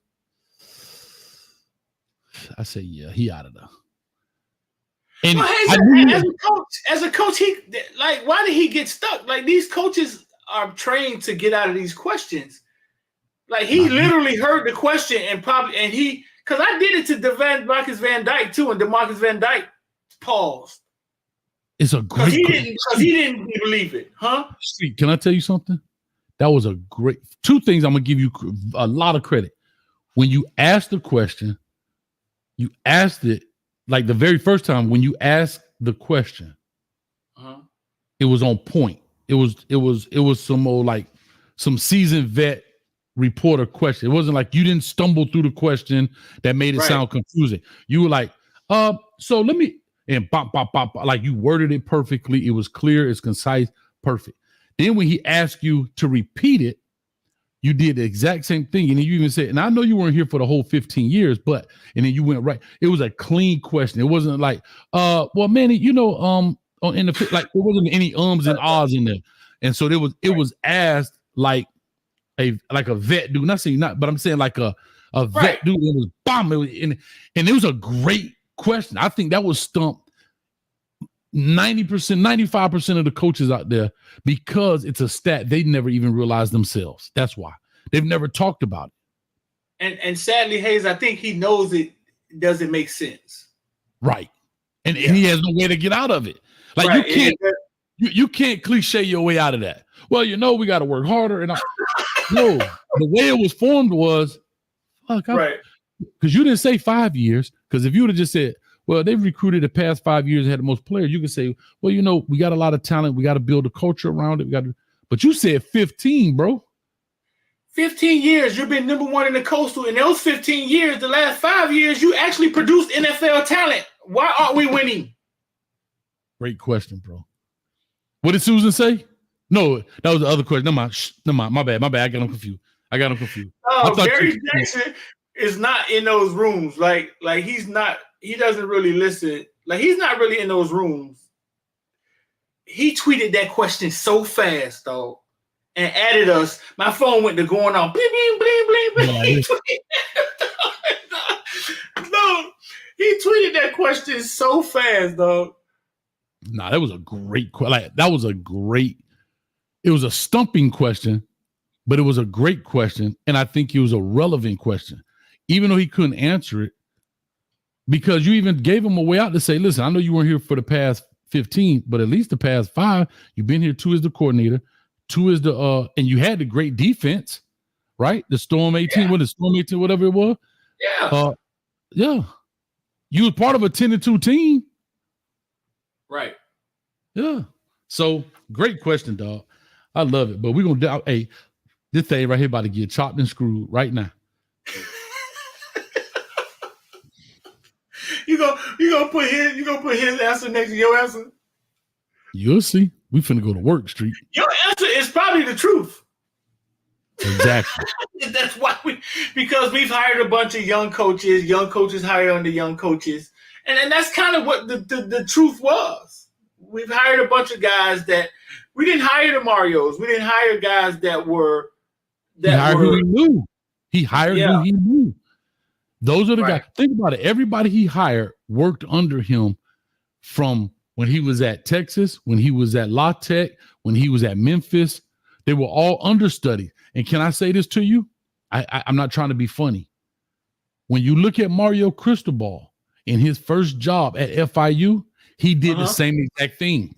I say, yeah, he out of there. And as a coach, he like, why did he get stuck? Like these coaches are trained to get out of these questions. Like he literally heard the question because I did it to DeMarcus Van Dyke too, and DeMarcus Van Dyke paused. It's a great because he didn't believe it, huh? Street, can I tell you something? That was a great two things. I'm gonna give you a lot of credit. When you asked the question, you asked it like the very first time when you asked the question, it was on point. It was some old like some seasoned vet reporter question. It wasn't like you didn't stumble through the question that made it sound confusing. You were like, so let me. And bop, bop, bop, like you worded it perfectly. It was clear, it's concise, perfect. Then when he asked you to repeat it, you did the exact same thing. And then you even said, and I know you weren't here for the whole 15 years, and then you went right. It was a clean question. It wasn't like, well, Manny, in the like there wasn't any ums and ahs in there. And so it was asked like a vet dude. Not saying not, but I'm saying like a vet dude. It was bomb. And it was a great question. I think that was stumped 90%, 95% of the coaches out there because it's a stat they never even realized themselves. That's why they've never talked about it. And sadly, Hayes, I think he knows it doesn't make sense. Right. And he has no way to get out of it. Like you can't cliche your way out of that. Well, we got to work harder. And no, the way it was formed was because you didn't say 5 years. Because if you would have just said, well, they've recruited the past 5 years, had the most players, you could say, well, we got a lot of talent. We got to build a culture around it. But you said 15, bro. 15 years, you've been number one in the Coastal. In those 15 years, the last 5 years, you actually produced NFL talent. Why aren't we winning? Great question, bro. What did Susan say? No, that was the other question. Never mind. My bad. I got him confused. Gary Jackson is not in those rooms. Like he's not. He doesn't really listen. Like he's not really in those rooms. He tweeted that question so fast, though, and added us. My phone went to going on. Bling, bling, bling, bling, bling. No, he tweeted that question so fast, though. Nah, that was a great question. It was a stumping question, but it was a great question. And I think it was a relevant question, even though he couldn't answer it, because you even gave him a way out to say, listen, I know you weren't here for the past 15, but at least the past 5, you've been here 2 as the coordinator, 2 as the, and you had the great defense, right? The Storm 18, whatever it was. Yeah. Yeah. You was part of a 10-2 team. Right. Yeah. So great question, dog. I love it. But we're gonna this thing right here about to get chopped and screwed right now. You gonna put his answer next to your answer? You'll see. We finna go to work street. Your answer is probably the truth. Exactly. That's why because we've hired a bunch of young coaches hire under young coaches. And that's kind of what the truth was. We've hired a bunch of guys that we didn't hire the Marios. We didn't hire guys that were who he knew. He hired who he knew. Those are the guys. Think about it. Everybody he hired worked under him from when he was at Texas, when he was at La Tech, when he was at Memphis. They were all understudies. And can I say this to you? I'm not trying to be funny. When you look at Mario Cristobal in his first job at FIU, he did the same exact thing.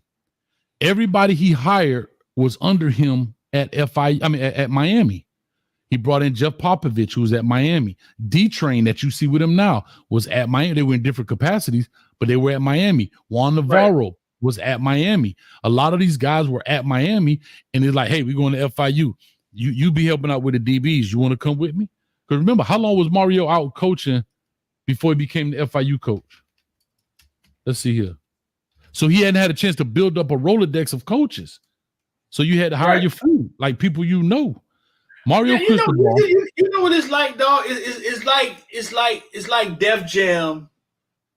Everybody he hired was under him at at Miami. He brought in Jeff Popovich, who was at Miami. D-Train that you see with him now was at Miami. They were in different capacities, but they were at Miami. Juan Navarro was at Miami. A lot of these guys were at Miami, and it's like, hey, we're going to FIU. You be helping out with the DBs. You want to come with me? Because remember, how long was Mario out coaching before he became the FIU coach? Let's see here. So he hadn't had a chance to build up a Rolodex of coaches. So you had to hire your food, like people you know. Mario Cristobal. You know what it's like, dog? It's like Def Jam.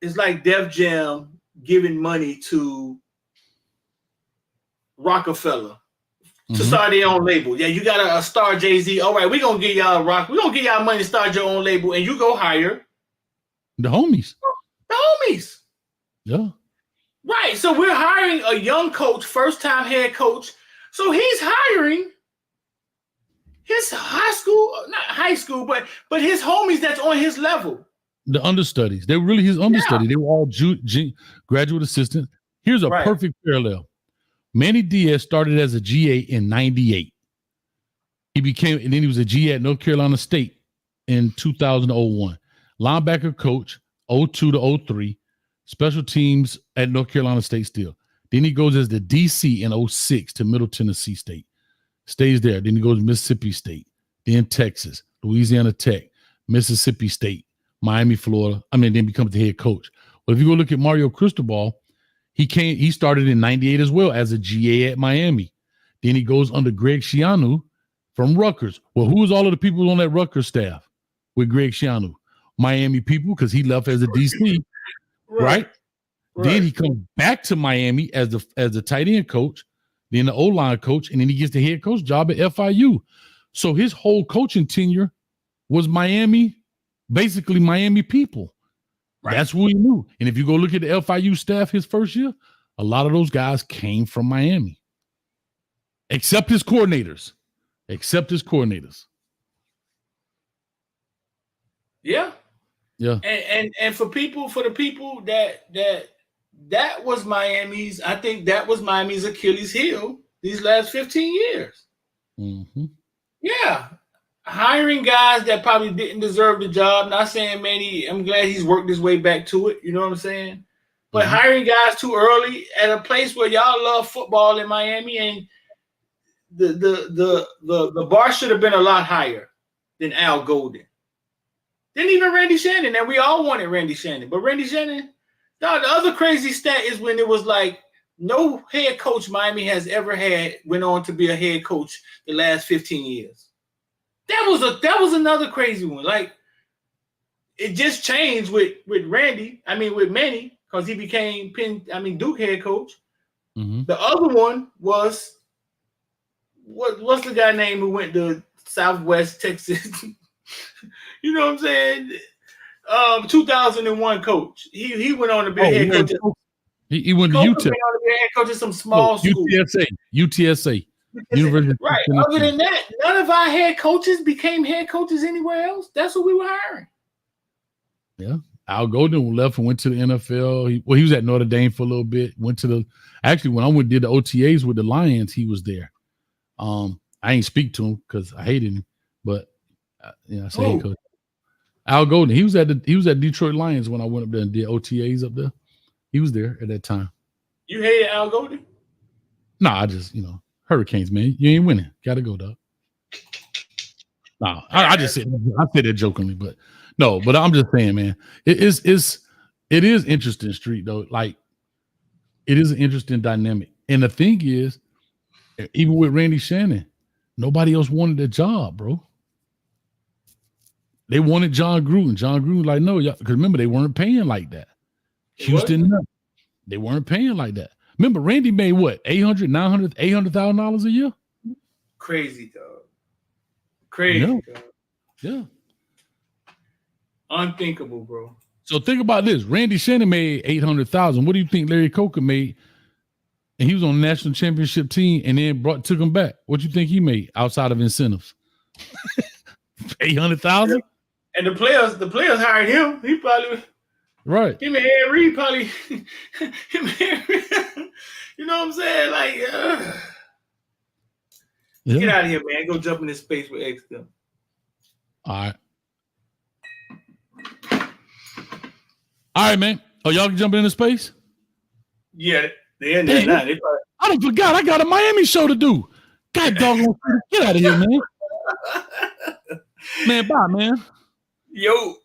It's like Def Jam giving money to Rockefeller to start their own label. Yeah, you got a star Jay-Z. All right, we're gonna give y'all rock. We're gonna give y'all money to start your own label, and you go hire the homies. The homies. Yeah. Right. So we're hiring a young coach, first-time head coach. So he's hiring his not high school, but his homies that's on his level. The understudies. They were really his understudies. They were all graduate assistants. Here's a perfect parallel. Manny Diaz started as a GA in 98. And then he was a GA at North Carolina State in 2001. Linebacker coach, 02 to 03. Special teams at North Carolina State still. Then he goes as the DC in 06 to Middle Tennessee State. Stays there. Then he goes to Mississippi State. Then Texas, Louisiana Tech, Mississippi State, Miami, Florida. Then becomes the head coach. But if you go look at Mario Cristobal, he started in 98 as well as a GA at Miami. Then he goes under Greg Schiano from Rutgers. Well, who was all of the people on that Rutgers staff with Greg Schiano? Miami people, because he left as a DC. Right? Then he comes back to Miami as the tight end coach, then the O-line coach, and then he gets the head coach job at FIU. So his whole coaching tenure was Miami, basically Miami people. That's who he knew. And if you go look at the FIU staff his first year, a lot of those guys came from Miami. Except his coordinators. Yeah. Yeah. And for the people that was Miami's, I think that was Miami's Achilles heel these last 15 years. Mm-hmm. Yeah. Hiring guys that probably didn't deserve the job. Not saying Manny, I'm glad he's worked his way back to it. You know what I'm saying? But hiring guys too early at a place where y'all love football in Miami, and the bar should have been a lot higher than Al Golden. Then even Randy Shannon, and we all wanted Randy Shannon. But Randy Shannon, the other crazy stat is when it was like no head coach Miami has ever had went on to be a head coach the last 15 years. That was another crazy one. Like it just changed with Randy. I mean with Manny, because he became Duke head coach. Mm-hmm. The other one was what's the guy name who went to Southwest Texas? You know what I'm saying? 2001 coach. He went on to be a head coach. He went to Coach UTEP. went on to be a head coach at some small school. UTSA. University. Right. Other than that, none of our head coaches became head coaches anywhere else. That's what we were hiring. Yeah. Al Golden left and went to the NFL. He was at Notre Dame for a little bit. Went to when I did the OTAs with the Lions, he was there. I ain't speak to him because I hated him, but I say hey, coach. Al Golden, he was at Detroit Lions when I went up there and did OTAs up there. He was there at that time. You hated Al Golden? No, I just Hurricanes, man. You ain't winning. Gotta go, dog. No, I just said that jokingly, but no, but I'm just saying, man, it is interesting, Street, though. Like, it is an interesting dynamic. And the thing is, even with Randy Shannon, nobody else wanted the job, bro. They wanted John Gruden. John Gruden, like, no, y'all, because remember, they weren't paying like that. Houston, they weren't paying like that. Remember, Randy made what? $800,000, $900,000, $800,000 a year? Crazy, dog. Crazy, dog. Yeah. Unthinkable, bro. So think about this. Randy Shannon made $800,000. What do you think Larry Coker made? And he was on the national championship team and then took him back. What do you think he made outside of incentives? $800,000? And the players hired him. He probably right. Him and Ed Reed probably him and Ed Reed, you know what I'm saying? Like get out of here, man. Go jump in this space with X them. All right, man. Oh, y'all can jump into space? Yeah, they're in there now. I done forgot. I got a Miami show to do. God doggone, get out of here, man. Man, bye, man. Yo.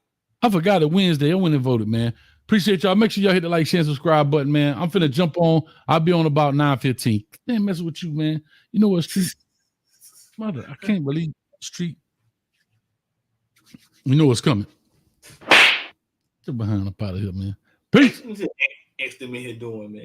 I forgot it Wednesday. I went and voted, man. Appreciate y'all. Make sure y'all hit the like, share, and subscribe button, man. I'm finna jump on. I'll be on about 9:15. Damn, messing with you, man. You know what, Street? Mother, I can't believe Street. You know what's coming. Get behind up out of here, man. Peace. X them in here doing, man.